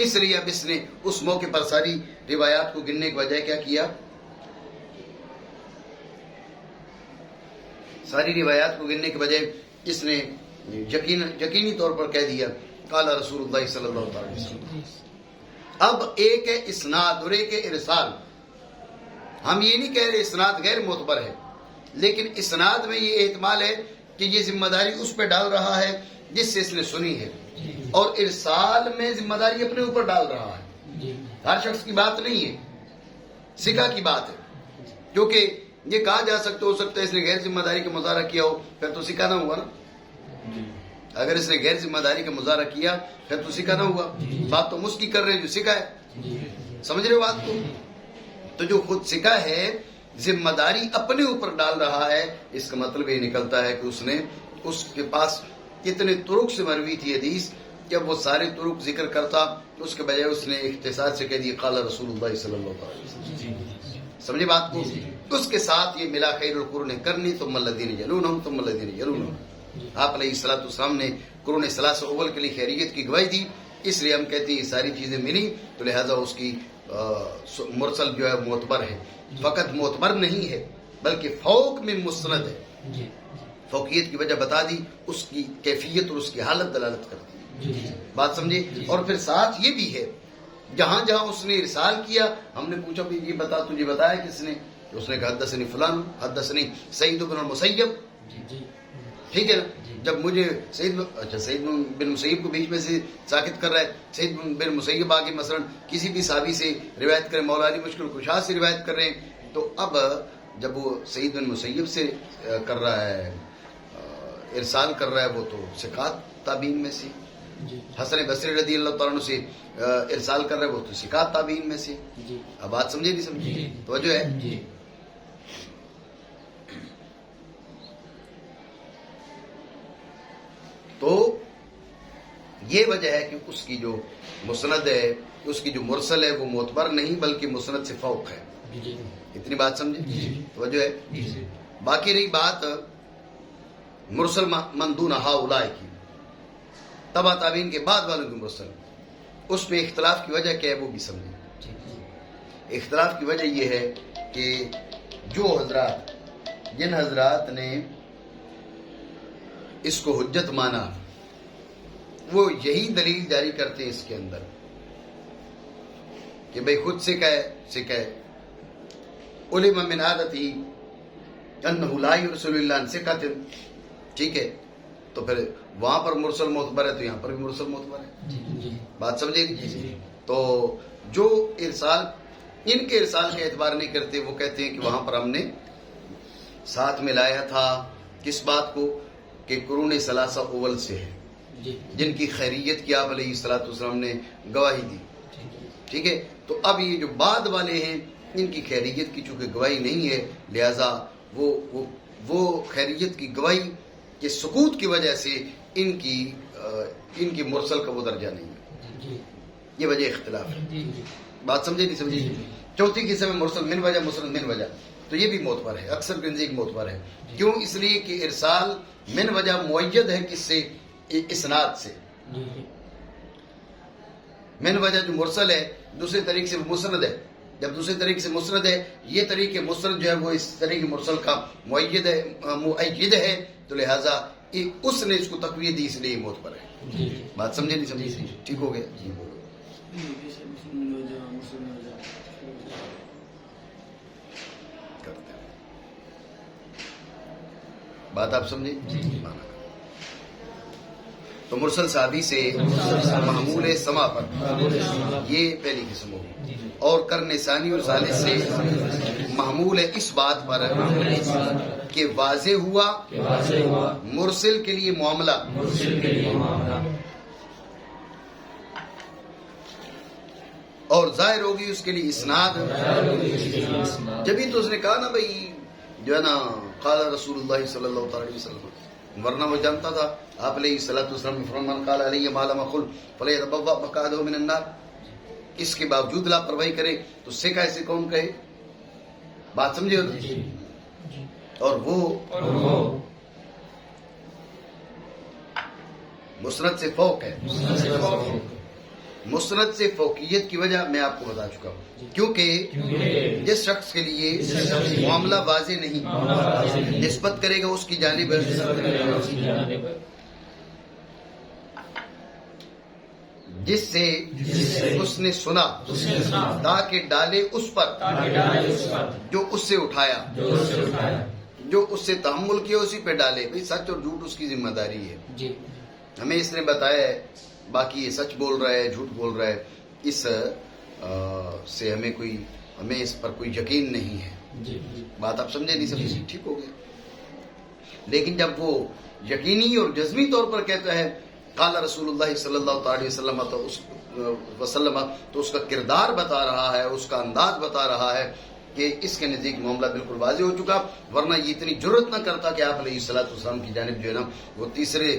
اس لیے اب اس نے اس موقع پر ساری روایات کو گننے کے بجائے کیا کیا؟ ساری روایات کو گننے کے بجائے اس نے یقینی طور پر کہہ دیا قال رسول اللہ صلی اللہ علیہ وسلم. اب ایک ہے اسناد اور ایک ہے ارسال. ہم یہ نہیں کہہ رہے اسناد غیر معتبر ہے، لیکن اسناد میں یہ احتمال ہے کہ یہ ذمہ داری اس پہ ڈال رہا ہے جس سے اس نے سنی ہے، اور ارسال میں ذمہ داری اپنے اوپر ڈال رہا ہے. ہر شخص کی بات نہیں ہے، سکھا کی بات ہے. کیونکہ یہ کہا جا سکتا ہو سکتا ہے اس نے غیر ذمہ داری کا مظاہرہ کیا ہو، پھر تو سکھا نہ ہوگا نا. اگر اس نے غیر ذمہ داری کا مظاہرہ کیا پھر تو سکھا نہ ہوگا. بات تو اس کی کر رہے ہیں جو سکھا ہے. سمجھ رہے ہو بات کو؟ تو جو خود سکھا ہے ذمہ داری اپنے اوپر ڈال رہا ہے، اس کا مطلب یہ نکلتا ہے کہ اس کے پاس کتنے طرق سے مروی تھی حدیث، جب وہ سارے طرق ذکر کرتا اس کے بجائے اس نے اختصار سے کہہ دیا قال رسول اللہ صلی اللہ علیہ وسلم. سمجھے بات کو؟ اس کے ساتھ یہ ملا خیر القرون کرنی ثم الذین یلونہم ثم الذین یلونہم. آپ علیہ الصلوۃ والسلام نے قرون ثلاثہ اول کے لیے خیریت کی گواہی دی، اس لیے ہم کہتے ہیں یہ ساری چیزیں ملی تو لہذا اس کی مرسل جو ہے معتبر ہے. فقط معتبر نہیں ہے بلکہ فوق میں مسند ہے. فوقیت کی وجہ بتا دی، اس کی کیفیت اور اس کی حالت دلالت کرتی ہے. بات سمجھے؟ اور پھر ساتھ یہ بھی ہے جہاں جہاں اس نے ارسال کیا ہم نے پوچھا بھی یہ بتا تجھے بتایا کس نے؟ اس نے کہا حدثنی فلان حدثنی سعید بن المسیب. ٹھیک ہے نا؟ جب مجھے سعید بن مسیب کو بیچ میں سے ساکت کر رہا ہے، سعید بن مسیب آگے مثلا کسی بھی صحابی سے روایت کریں، مولا علی مشکل کشا سے روایت کر رہے ہیں، تو اب جب وہ سعید بن مسیب سے کر رہا ہے ارسال کر رہا ہے وہ تو ثقات تابعین میں سے. حسن بصری رضی اللہ تعالیٰ عنہ سے ارسال کر رہا ہے وہ تو ثقات تابعین میں سے. اب بات سمجھے نہیں سمجھے؟ توجہ ہے. تو یہ وجہ ہے کہ اس کی جو مسند ہے، اس کی جو مرسل ہے وہ معتبر نہیں بلکہ مسند سے فوق ہے. اتنی بات سمجھے؟ توجہ ہے. باقی رہی بات مرسل من دون ہؤلاء کی، تبع تابعین کے بعد والوں کی مرسل، اس میں اختلاف کی وجہ کیا ہے وہ بھی سمجھیں. اختلاف کی وجہ یہ ہے کہ جن حضرات نے اس کو حجت مانا وہ یہی دلیل جاری کرتے ہیں اس کے اندر کہ بھئی خود سے کہے علم من عادتی انہ لا یرسل الا عن ثقۃ. ٹھیک ہے، تو پھر وہاں پر مرسل معتبر ہے تو یہاں پر بھی مرسل معتبر ہے. بات سمجھے گی؟ تو جو ارسال ان کے ارسال کا اعتبار نہیں کرتے وہ کہتے ہیں کہ وہاں پر ہم نے ساتھ میں لایا تھا کس بات کو کہ قرون ثلاثہ اول سے ہے جن کی خیریت کی آپ علیہ الصلوۃ والسلام نے گواہی دی. ٹھیک ہے، تو اب یہ جو بعد والے ہیں ان کی خیریت کی چونکہ گواہی نہیں ہے لہذا وہ خیریت کی گواہی کے سکوت کی وجہ سے ان کی مرسل کا وہ درجہ نہیں ہے. یہ وجہ اختلاف ہے. بات سمجھے نہیں سمجھے؟ چوتھی قسم میں مرسل من وجہ مسند من وجہ، تو یہ بھی معتبر ہے، اکثر کے نزدیک معتبر ہے. کیوں؟ اس لیے کہ ارسال من وجہ معید ہے کس سے؟ اسناد سے. من وجہ جو مرسل ہے دوسرے طریقے سے مسند ہے. جب دوسرے طریقے سے مسند ہے، یہ طریقے مسند جو ہے وہ اس طریقے مرسل کا معید ہے تو لہذا اس نے اس کو تقویت دی اس لیے معتبر ہے. بات سمجھے نہیں سمجھے؟ ٹھیک ہو گیا جی بولو. بات آپ سمجھے؟ تو مرسل صحابی سے محمول سما پر یہ پہلی قسم ہوگی، اور کرنے ثانی اور ثالث سے محمول اس بات پر کہ واضح ہوا مرسل کے لیے معاملہ اور ظاہر ہوگی اس کے لیے اسناد. جبھی تو اس نے کہا نا بھائی جو ہے نا قال رسول اللہ صلی اللہ علیہ وسلم، ورنہ وہ جانتا تھا آپ علیہ الصلوۃ والسلام نے فرمایا من قال علی ما لم اقل فلیتبوأ مقعدہ من النار. اس کے باوجود لاپرواہی کرے تو سکھا ایسے کون کہے؟ بات سمجھے ہو؟ اور وہ مسند سے فوق ہے. مسند سے فوقیت کی وجہ میں آپ کو بتا چکا ہوں، کیونکہ جس شخص کے لیے معاملہ واضح نہیں نسبت کرے گا اس کی جانب، جس سے اس نے سنا تاکہ ڈالے اس پر جو اس سے اٹھایا، جو اس سے تحمل کیا اسی پہ ڈالے. بھئی سچ اور جھوٹ اس کی ذمہ داری ہے. ہمیں اس نے بتایا ہے، باقی یہ سچ بول رہا ہے جھوٹ بول رہا ہے، اس سے ہمیں اس پر کوئی یقین نہیں ہے. بات آپ سمجھے نہیں سمجھے؟ ٹھیک ہو گیا. لیکن جب وہ یقینی اور جزمی طور پر کہتا ہے قال رسول اللہ صلی اللہ علیہ وسلم تو اس کا کردار بتا رہا ہے، اس کا انداز بتا رہا ہے کہ اس کے نزدیک معاملہ بالکل واضح ہو چکا، ورنہ یہ اتنی جرت نہ کرتا کہ آپ علیہ الصلوۃ والسلام کی جانب جو ہے نا وہ تیسرے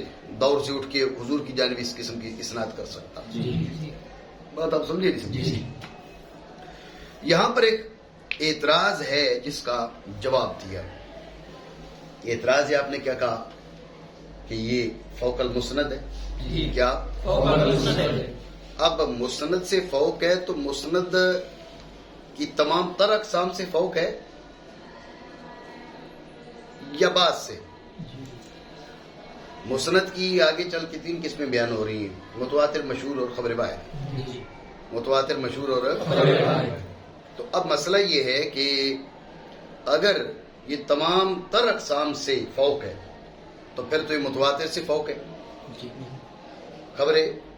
دور سے اٹھ کے حضور کی جانب اس قسم کی اسناد کر سکتا. بات آپ سمجھے نہیں سمجھے؟ یہاں پر ایک اعتراض ہے جس کا جواب دیا. اعتراض ہے، آپ نے کیا کہا کہ یہ فوق المسند ہے. کیا اب مسند سے فوق ہے تو مسند کی تمام تر اقسام سے فوق ہے یا بعض سے؟ مسند کی آگے چل کے 3 قسمیں بیان ہو رہی ہیں، متواتر، مشہور اور خبر واحد. متواتر، مشہور اور خبر واحد. تو اب مسئلہ یہ ہے کہ اگر یہ تمام تر اقسام سے فوق ہے تو پھر تو یہ متواتر سے فوق ہے، خبر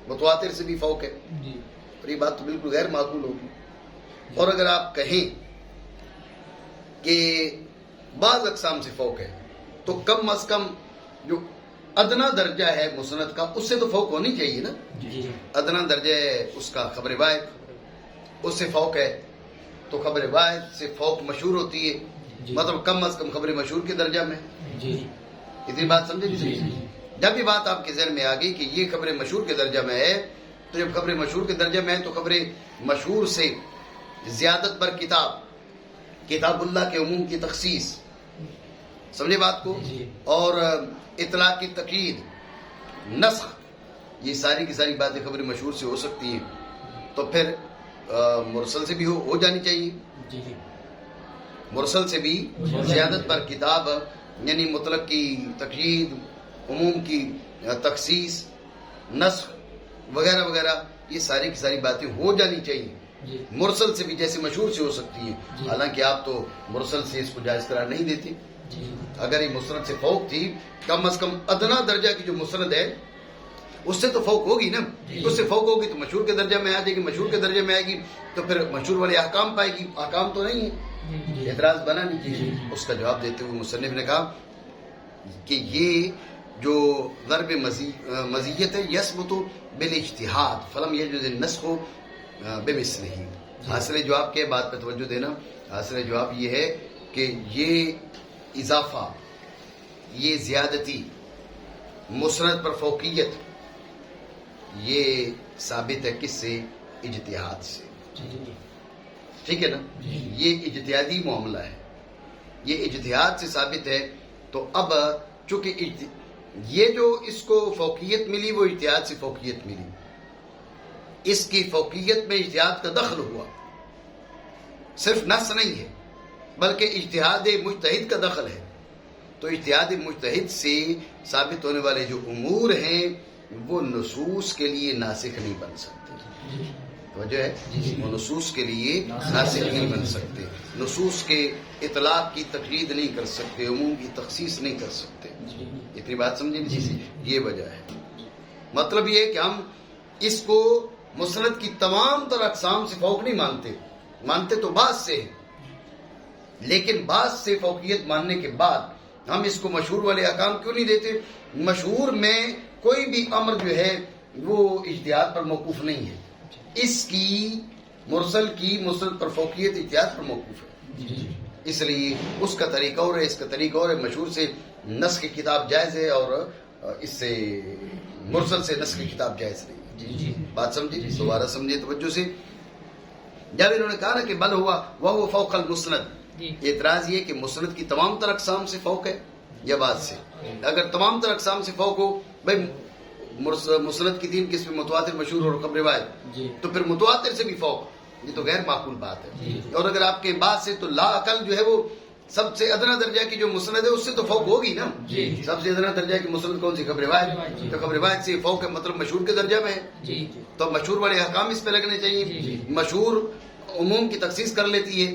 متواتر سے بھی فوق ہے، اور یہ بات تو بالکل غیر معقول ہوگی. اور اگر آپ کہیں کہ بعض اقسام سے فوق ہے تو کم از کم جو ادنا درجہ ہے مسند کا اس سے تو فوق ہونی چاہیے نا. ادنا درجہ ہے اس کا خبر واحد، اس سے فوق ہے تو خبر واحد سے فوق مشہور ہوتی ہے، مطلب کم از کم خبر مشہور کے درجہ میں. اتنی بات سمجھے نہیں؟ جب یہ بات آپ کے ذہن میں آ گئی کہ یہ خبر مشہور کے درجہ میں ہے، تو جب خبر مشہور کے درجہ میں ہے تو خبر مشہور سے زیادت پر کتاب اللہ کے عموم کی تخصیص، سمجھے بات کو، اور اطلاق کی تقید، نسخ، یہ ساری کی ساری باتیں خبر مشہور سے ہو سکتی ہیں. تو پھر مرسل سے بھی ہو جانی چاہیے. مرسل سے بھی زیادت پر کتاب، یعنی مطلق کی تقید، عموم کی تخصیص، نسخ وغیرہ وغیرہ، یہ ساری کی ساری باتیں ہو جانی چاہیے. مرسل سے بھی جیسے مشہور سے ہو سکتی ہیں، حالانکہ آپ تو مرسل سے اس کو جائز قرار نہیں دیتے. اگر یہ مسند سے فوق تھی، کم از کم ادنا درجہ کی جو مسند ہے اس سے تو فوق ہوگی نا. اس سے فوق ہوگی تو مشہور کے درجہ میں آ جائے گی، مشہور کے درجے میں آئے گی تو پھر مشہور والے احکام پائے گی. احکام تو نہیں ہے، اعتراض بنا نہیں چاہیے. اس کا جواب دیتے ہوئے مصنف نے کہا کہ یہ جو ضرب مزیت ہے یثبت بالاجتہاد فلم یجوز النسخ بمثلہ. حاصل جواب کے بات پہ توجہ دینا. حاصل جواب یہ ہے کہ یہ اضافہ، یہ زیادتی، مسند پر فوقیت، یہ ثابت ہے کس سے؟ اجتہاد سے. ٹھیک ہے نا؟ یہ اجتہادی معاملہ ہے، یہ اجتہاد سے ثابت ہے. تو اب چونکہ یہ جو اس کو فوقیت ملی وہ اجتہاد سے فوقیت ملی، اس کی فوقیت میں اجتہاد کا دخل ہوا، صرف نص نہیں ہے بلکہ اجتہاد مجتہد کا دخل ہے. تو اجتہاد مجتہد سے ثابت ہونے والے جو امور ہیں وہ نصوص کے لیے ناسخ نہیں بن سکتے. وجہ ہے وہ نصوص کے لیے ناسخ نہیں بن سکتے، نصوص کے اطلاق کی تقیید نہیں کر سکتے، عموم کی تخصیص نہیں کر سکتے. اتنی بات سمجھیں؟ یہ وجہ ہے. مطلب یہ ہے کہ ہم اس کو مسند کی تمام تر اقسام سے فوق نہیں مانتے تو بعض سے ہے، لیکن بعض سے فوقیت ماننے کے بعد ہم اس کو مشہور والے احکام کیوں نہیں دیتے؟ مشہور میں کوئی بھی امر جو ہے وہ اجتہاد پر موقوف نہیں ہے. اس کی مرسل کی مسند پر فوقیت اجتہاد پر موقوف ہے، اس لیے اس کا طریقہ اور ہے، اس کا طریقہ اور ہے. مشہور سے نسخ کی کتاب جائز ہے اور اس سے مرسل سے نسخ کی کتاب جائز نہیں. بات سمجھے؟ دوبارہ سمجھے توجہ سے. جب انہوں نے کہا نا کہ بل ہوا وہ فوق المسند، اعتراض یہ کہ مسند کی تمام تر اقسام سے فوق ہے یا بعض سے؟ اگر تمام تر اقسام سے فوق ہو، بھائی مسند کی 3 قسم متواتر، مشہور اور قبر روایت، جی تو پھر متواتر سے بھی فوق، یہ تو غیر معقول بات ہے. جی. اور اگر آپ کے بعد سے تو لا عقل جو ہے وہ سب سے ادنا درجہ کی جو مسند ہے اس سے تو فوق ہوگی نا. جی. سب سے ادنا درجہ کی مسند کون سی؟ قبر روایت. جی. تو قبر روایت سے فوق ہے، مطلب مشہور کے درجہ میں ہے. جی تو مشہور والے احکام اس پہ لگنے چاہیے. جی. مشہور عموم کی تخصیص کر لیتی ہے،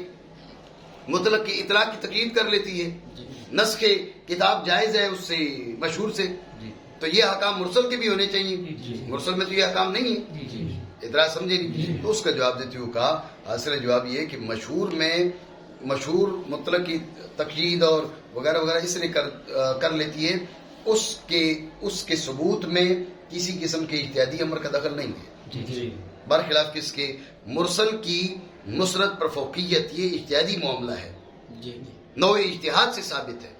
مطلق کی اطلاق کی تقیید کر لیتی ہے. جی. نسخ کتاب جائز ہے اس سے، مشہور سے. جی. تو یہ احکام مرسل کے بھی ہونے چاہیے. جی. مرسل میں تو یہ احکام نہیں ہے. جی. اعتراض سمجھے نہیں. تو اس کا جواب دیتے ہوئے کہا، اصل جواب یہ ہے کہ مشہور میں مشہور مطلق کی تقیید اور وغیرہ وغیرہ اس لیے کر لیتی ہے اس کے ثبوت میں کسی قسم کے اجتہادی امر کا دخل نہیں ہے. جی. برخلاف کس کے؟ مرسل کی مسند پر فوقیت یہ اجتہادی معاملہ ہے، جی. نوع اجتہاد سے ثابت ہے،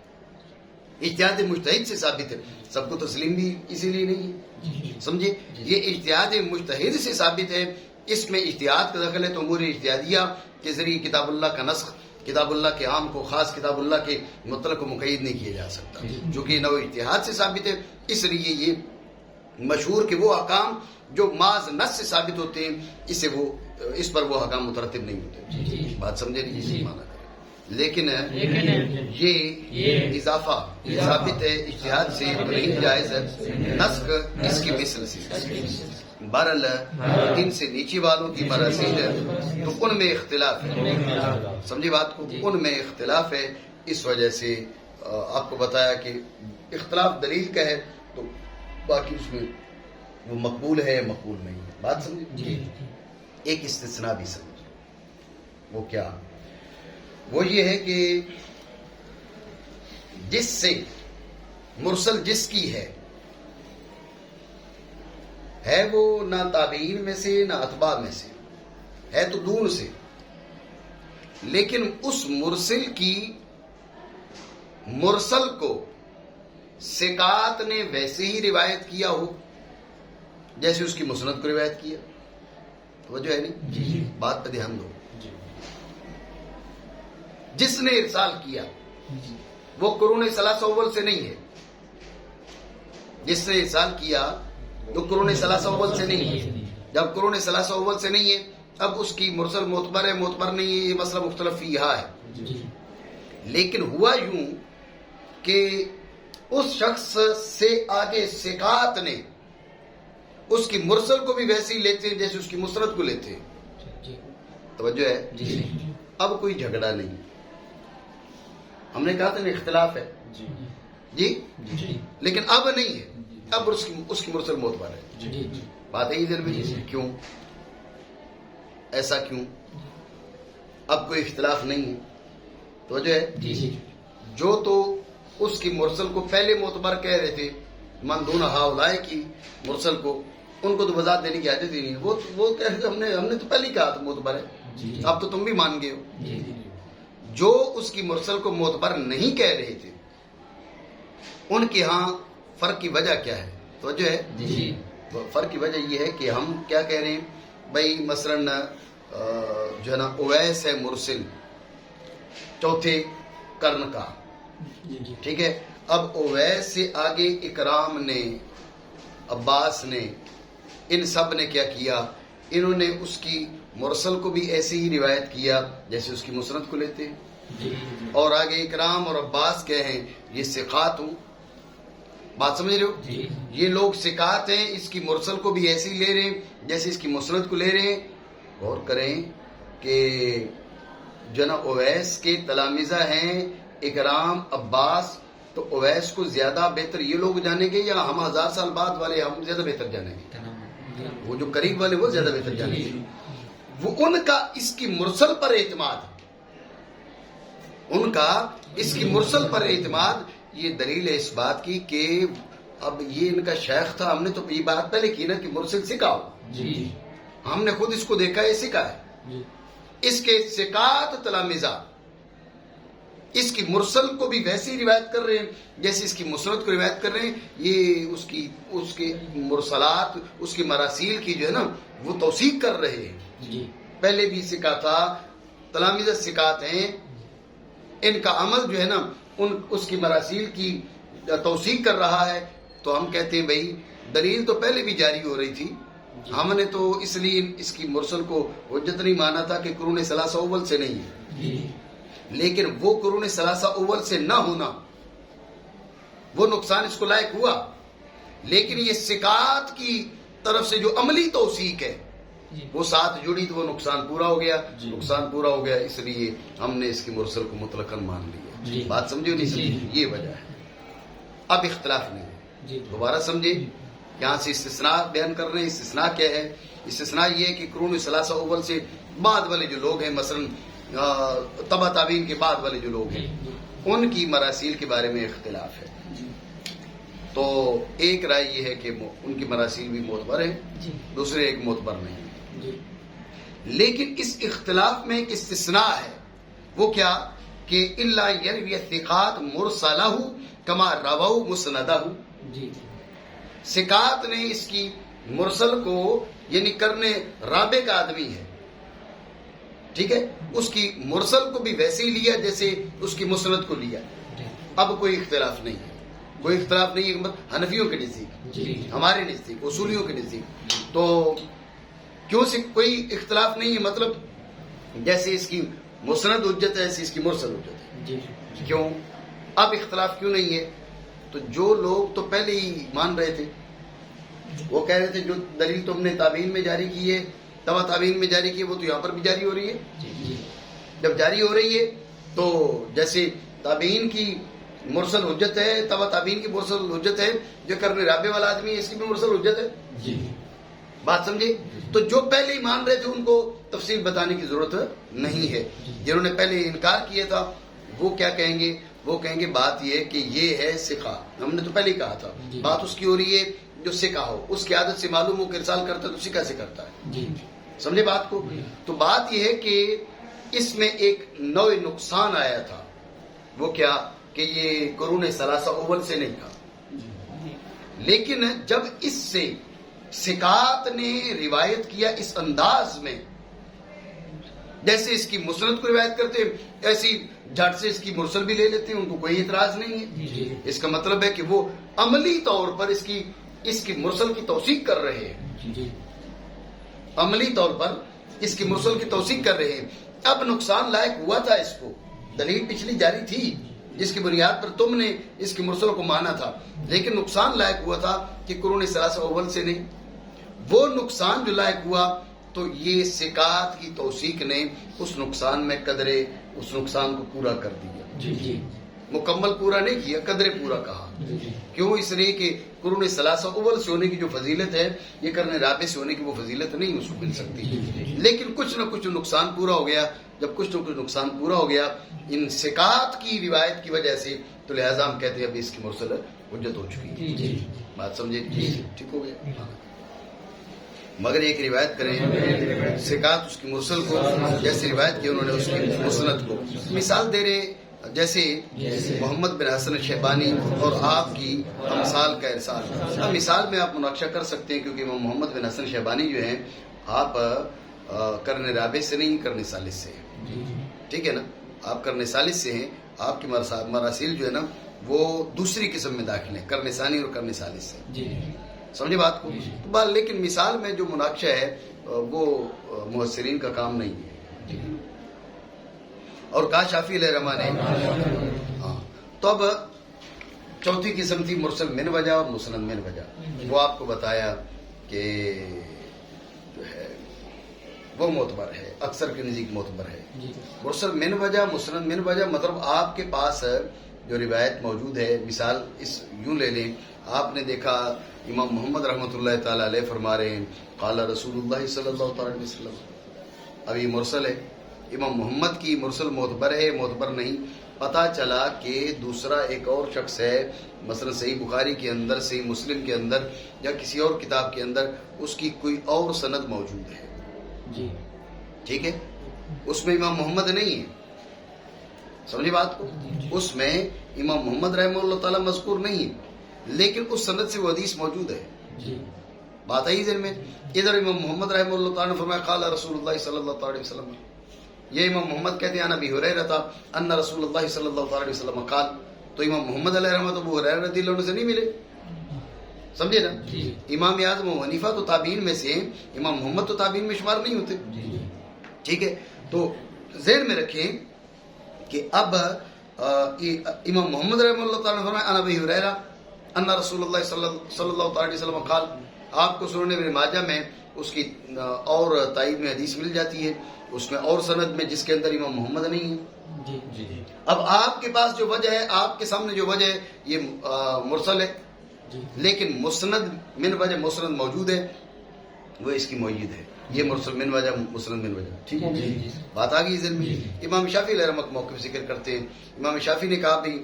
اجتہاد مجتہد سے ثابت ہے. سب کو تسلیم بھی اسی لیے نہیں ہے، سمجھے. یہ اجتہاد مجتہد سے ثابت ہے، اس میں اجتہاد کا دخل ہے تو امور اجتہادیہ کے ذریعے کتاب اللہ کا نسخ، کتاب اللہ کے عام کو خاص، کتاب اللہ کے مطلق کو مقید نہیں کیا جا سکتا، جو کہ نوع اجتہاد سے ثابت ہے. اس لیے یہ مشہور کے وہ احکام جو محض نص سے ثابت ہوتے ہیں اس پر وہ احکام مترتب نہیں ہوتے. بات سمجھے نہیں؟ جی مانا کریں. لیکن یہ اضافہ ثابت ہے اجتہاد سے تو نہیں جائز ہے. نسخ اس کی مثل سے. بہرحال 3 سے نیچے والوں کی مراسیل ہے تو ان میں اختلاف ہے. سمجھے بات کو؟ ان میں اختلاف ہے. اس وجہ سے آپ کو بتایا کہ اختلاف دلیل کا ہے تو باقی اس میں وہ مقبول ہے مقبول نہیں ہے. بات سمجھے؟ ایک استثناء بھی سمجھے. وہ کیا؟ وہ یہ ہے کہ جس سے مرسل جس کی ہے وہ نہ تابعین میں سے نہ اتباع میں سے ہے، تو دون سے، لیکن اس مرسل کی مرسل کو ثقات نے ویسے ہی روایت کیا ہو جیسے اس کی مسند کو روایت کیا. توجہ ہے نہیں؟ بات پہ دھیان دو. جس نے ارسال کیا وہ قرون ثلاثہ اول سے نہیں ہے. جس نے ارسال کیا تو قرون ثلاثہ اول سے نہیں ہے. جب قرون ثلاثہ اول سے نہیں ہے اب اس کی مرسل معتبر ہے معتبر نہیں ہے، یہ مسئلہ مختلف فیہا ہے. لیکن ہوا یوں کہ اس شخص سے آگے ثقات نے اس کی مرسل کو بھی ویسے ہی لیتے ہیں جیسے اس کی مسند کو لیتے ہیں. توجہ ہے؟ اب کوئی جھگڑا نہیں. ہم نے کہا تھا نا اختلاف ہے جی، لیکن اب نہیں ہے. اب اس کی مرسل معتبر ہے. بات ہے ہی دل میں. کیوں ایسا کیوں؟ اب کوئی اختلاف نہیں ہے. توجہ ہے؟ جو تو اس کی مرسل کو پہلے معتبر کہہ رہے تھے، من دون ہاؤلائے کی مرسل کو، ان کو تو وضاحت دینے کی حاجت ہی نہیں. وہ کہہ رہے تھے ہم نے تو پہلے ہی کہا تھا معتبر ہے، اب تو تم بھی مان گئے ہو. جو اس کی مرسل کو معتبر نہیں کہہ رہے تھے ان کے ہاں فرق کی وجہ کیا ہے؟ توجہ ہے؟ فرق کی وجہ یہ ہے کہ ہم کیا کہہ رہے ہیں بھائی، مثلا جو ہے نا اویس ہے مرسل چوتھے قرن کا، ٹھیک ہے. اب اویس سے آگے اکرام نے، عباس نے، ان سب نے کیا کیا؟ انہوں نے اس کی مرسل کو بھی ایسے ہی روایت کیا جیسے اس کی مسند کو لیتے ہیں. اور آگے اکرام اور عباس کہے ہیں یہ ثقات ہوں. بات سمجھ رہے ہو؟ یہ لوگ ثقات ہیں، اس کی مرسل کو بھی ایسے ہی لے رہے ہیں جیسے اس کی مسند کو لے رہے ہیں. غور کریں کہ جو نا اویس کے تلامذہ ہیں اکرام عباس، تو اویس کو زیادہ بہتر یہ لوگ جانیں گے یا ہم 1000 سال بعد والے ہم زیادہ بہتر جانیں گے؟ وہ جو قریب والے وہ زیادہ بہتر جانیں گے. وہ ان کا اس کی مرسل پر اعتماد، ان کا اس کی مرسل پر اعتماد یہ دلیل ہے اس بات کی کہ اب یہ ان کا شیخ تھا. ہم نے تو یہ بات پہلے کی نا کہ مرسل سکھا ہو، ہم نے خود اس کو دیکھا ہے، سکھا ہے. اس کے ثقات تلامذہ اس کی مرسل کو بھی ویسے ہی روایت کر رہے ہیں جیسے اس کی مسند کو روایت کر رہے ہیں. یہ اس کے مرسلات، اس کی مراسیل کی جو ہے نا وہ توثیق کر رہے ہیں. پہلے بھی سکھا تھا، تلامذہ ثقات ہیں، ان کا عمل جو ہے نا اس کی مراسیل کی توثیق کر رہا ہے. تو ہم کہتے ہیں بھائی دلیل تو پہلے بھی جاری ہو رہی تھی. ہم نے تو اس لیے اس کی مرسل کو حجت نہیں مانا تھا کہ قرون ثلاثہ اول سے نہیں ہے. لیکن وہ قرون ثلاثہ اول سے نہ ہونا وہ نقصان اس کو لائق ہوا. لیکن یہ ثقات کی طرف سے جو عملی توثیق ہے وہ ساتھ جڑی تو وہ نقصان پورا ہو گیا. نقصان پورا ہو گیا اس لیے ہم نے اس کی مرسل کو مطلقاً مان لیا. بات سمجھے نہیں سمجھے؟ یہ وجہ ہے. اب اختلاف نہیں ہے. دوبارہ سمجھے. یہاں سے استثناء بیان کر رہے ہیں. استثناء کیا ہے؟ استثناء یہ ہے کہ قرون ثلاثہ اول سے بعد والے جو لوگ ہیں، مثلا تبع تابعین کے بعد والے جو لوگ ہیں، ان کی مراسیل کے بارے میں اختلاف ہے. تو ایک رائے یہ ہے کہ ان کی مراسیل بھی معتبر ہیں، دوسرے ایک معتبر نہیں. لیکن اس اختلاف میں ایک استثناء ہے. وہ کیا؟ کہ الا یروی الثقات مرسلہ کما رووا مسندہ. ثقات نے اس کی مرسل کو یعنی کرنے رابع کا آدمی ہے، ٹھیک ہے، اس کی مرسل کو بھی ویسے ہی لیا جیسے اس کی مسند کو لیا. اب کوئی اختلاف نہیں ہے. کوئی اختلاف نہیں ہے. حنفیوں کے نزدیک، ہمارے نزدیک، اصولیوں کے نزدیک تو کیوں سے کوئی اختلاف نہیں ہے. مطلب جیسے اس کی مسند حجت ہے ایسی اس کی مرسل حجت ہے. کیوں؟ اب اختلاف کیوں نہیں ہے؟ تو جو لوگ تو پہلے ہی مان رہے تھے، وہ کہہ رہے تھے جو دلیل تم نے تابعین میں جاری کی ہے، تبع تابعین میں جاری کی ہے، وہ تو یہاں پر بھی جاری ہو رہی ہے. جب جاری ہو رہی ہے تو جیسے تابعین کی مرسل حجت ہے، تبع تابعین کی مرسل حجت ہے، جو کرنے رابع والا آدمی ہے اس کی بھی مرسل حجت ہے. بات سمجھے؟ تو جو پہلے ہی مان رہے تھے ان کو تفصیل بتانے کی ضرورت نہیں ہے. جنہوں نے پہلے انکار کیا تھا وہ کیا کہیں گے؟ وہ کہیں گے بات یہ ہے کہ یہ ہے ثقہ. ہم نے تو پہلے ہی کہا تھا بات اس کی ہو رہی ہے جو ثقہ ہو، اس کی عادت سے معلوم ہو کہ ارسال کرتا ہے تو ثقہ سے کرتا ہے. سمجھے بات کو؟ تو بات یہ ہے کہ اس میں ایک نوع نقصان آیا تھا. وہ کیا؟ کہ یہ قرون ثلاثہ اول سے نہیں تھا. لیکن جب اس سے ثقات نے روایت کیا اس انداز میں جیسے اس کی مسند کو روایت کرتے ایسی جھٹ سے اس کی مرسل بھی لے لیتے ہیں، ان کو کوئی اعتراض نہیں ہے. اس کا مطلب ہے کہ وہ عملی طور پر اس کی مرسل کی توثیق کر رہے ہیں. عملی طور پر اس کی مرسل کی توثیق کر رہے ہیں. اب نقصان لائق ہوا تھا اس کو، دلیل پچھلی جاری تھی جس کی بنیاد پر تم نے اس کی مرسل کو مانا تھا، لیکن نقصان لائق ہوا تھا کہ قرون ثلاثہ اول سے نہیں. وہ نقصان جو لائق ہوا تو یہ ثقات کی توثیق نے اس نقصان میں قدرے اس نقصان کو پورا کر دیا. مکمل پورا نہیں کیا، قدرے پورا کہا. کیوں؟ اس لیے کہ قرون ثلاثہ اول سے ہونے کی جو فضیلت ہے یہ کرنے رابع سے ہونے کی وہ فضیلت نہیں اس کو مل سکتی. لیکن کچھ نہ کچھ نقصان پورا ہو گیا. جب کچھ نہ کچھ نقصان پورا ہو گیا ان ثقات کی روایت کی وجہ سے تو لہذا ہم کہتے ہیں اب اس کی مرسل حجت ہو چکی ہے. بات سمجھے؟ ٹھیک ہو گیا. مگر ایک روایت کریں ثقات اس کی مرسل کو جیسے روایت کی انہوں نے اس کی مسند کو مثال دے رہے جیسے محمد بن حسن شیبانی اور آپ کی امثال کا ارسال. مثال میں آپ مناقشہ کر سکتے ہیں کیونکہ محمد بن حسن شیبانی جو ہیں آپ کرنے رابع سے نہیں کرنے ثالث سے ہیں. ٹھیک ہے نا؟ آپ کرنے ثالث سے ہیں. آپ کی مراسیل جو ہے نا وہ دوسری قسم میں داخل ہیں، کرنے ثانی اور کرنے ثالث سے. سمجھے بات کو؟ لیکن مثال میں جو مناقشہ ہے وہ محسرین کا کام نہیں ہے. اور کہا شافعی علیہ رحمہ نے ہاں. تو اب چوتھی قسم تھی مرسل من وجہ اور مسند من وجہ. وہ آپ کو بتایا کہ جو ہے وہ معتبر ہے، اکثر کے نزدیک معتبر ہے. مرسل من وجہ مسند من وجہ مطلب آپ کے پاس جو روایت موجود ہے، مثال اس یوں لے لیں، آپ نے دیکھا امام محمد رحمۃ اللہ تعالی علیہ فرما رہے ہیں قال رسول اللہ صلی اللہ تعالی علیہ وسلم. اب یہ مرسل ہے. امام محمد کی مرسل معتبر ہے معتبر نہیں. پتہ چلا کہ دوسرا ایک اور شخص ہے، مثلا صحیح بخاری کے اندر، صحیح مسلم کے اندر یا کسی اور کتاب کے اندر اس کی کوئی اور سند موجود ہے. ٹھیک ہے؟ اس میں امام محمد نہیں ہے. سمجھے بات کو؟ اس میں امام محمد رحمہ اللہ تعالی مذکور نہیں ہے لیکن اس سند سے وہ حدیث موجود ہے. بات آئی ذہن میں؟ ادھر امام محمد رحمہ اللہ تعالی نے فرمایا قال رسول اللہ صلی اللہ علیہ وسلم. یہ امام محمد کہتے ہیں ابی ہریرہ تھا ان رسول اللہ صلی اللہ علیہ وسلم قال. تو امام محمد علیہ رحمۃ ابو ہریرہ رضی اللہ عنہ سے نہیں ملے. سمجھے نا. امام اعظم و حنیفہ تو تابعین میں سے ہیں, امام محمد تو تابعین میں شمار نہیں ہوتے. ٹھیک ہے, تو ذہن میں رکھیں کہ اب امام محمد رحمہ اللہ تعالیٰ نے فرمایا انا ابی ہریرہ ان رسول اللہ صلی اللہ علیہ وسلم قال, آپ کو سنن ابن ماجہ میں اس کی اور تائید میں حدیث مل جاتی ہے, اس میں اور سند میں جس کے اندر امام محمد نہیں ہے. اب آپ کے پاس جو وجہ ہے, آپ کے سامنے جو وجہ ہے یہ مرسل ہے, لیکن مسند من وجہ مسند موجود ہے, وہ اس کی معید ہے. یہ مرسل من وجہ مسند من وجہ. ٹھیک ہے, بات آ گئی ذہن میں. امام شافعی علیہ رحمۃ موقف ذکر کرتے ہیں. امام شافعی نے کہا بھی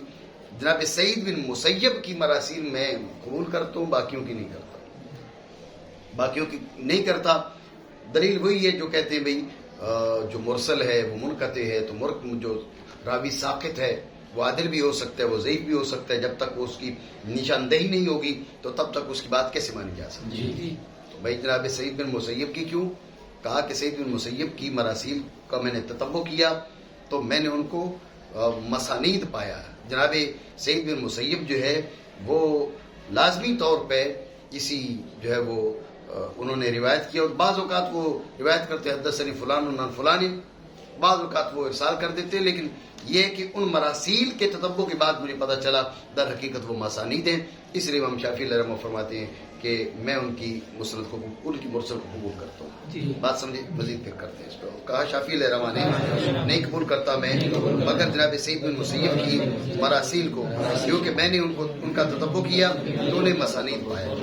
جناب سعید بن مسیب کی مراسیل میں قبول کرتا ہوں, باقیوں کی نہیں کرتا. باقیوں کی نہیں کرتا. دلیل وہی ہے جو کہتے ہیں بھئی جو مرسل ہے وہ منقطع ہے, تو جو راوی ساقط ہے وہ عادل بھی ہو سکتا ہے, وہ ضعیف بھی ہو سکتا ہے. جب تک وہ اس کی نشاندہی نہیں ہوگی تو تب تک اس کی بات کیسے مانی جا سکتی. تو بھائی جناب سعید بن مسیب کی کیوں کہا کہ سعید بن مسیب کی مراسیل کا میں نے تتبع کیا تو میں نے ان کو مسانید پایا. جناب سعید بن مسیب جو ہے وہ لازمی طور پہ کسی جو ہے وہ انہوں نے روایت کیا, اور بعض اوقات وہ روایت کرتے حدثنی فلان عن فلان, بعض اوقات وہ ارسال کر دیتے. لیکن یہ کہ ان مراسیل کے تتبع کے بعد مجھے پتہ چلا در حقیقت وہ مسانید ہیں. اس لیے امام شافعی علیہ رحمہ فرماتے ہیں کہ میں ان کی مسند کو, ان کی مرسل کو قبول کرتا ہوں. بات سمجھے, مزید پھر کرتے ہیں اس پہ. کہا شافعی علیہ رحمہ نے نہیں قبول کرتا میں مگر جناب سعید بن مسیب کی مراسیل کو, کیونکہ میں نے ان کا تتبع کیا تو انہیں مسانید پایا.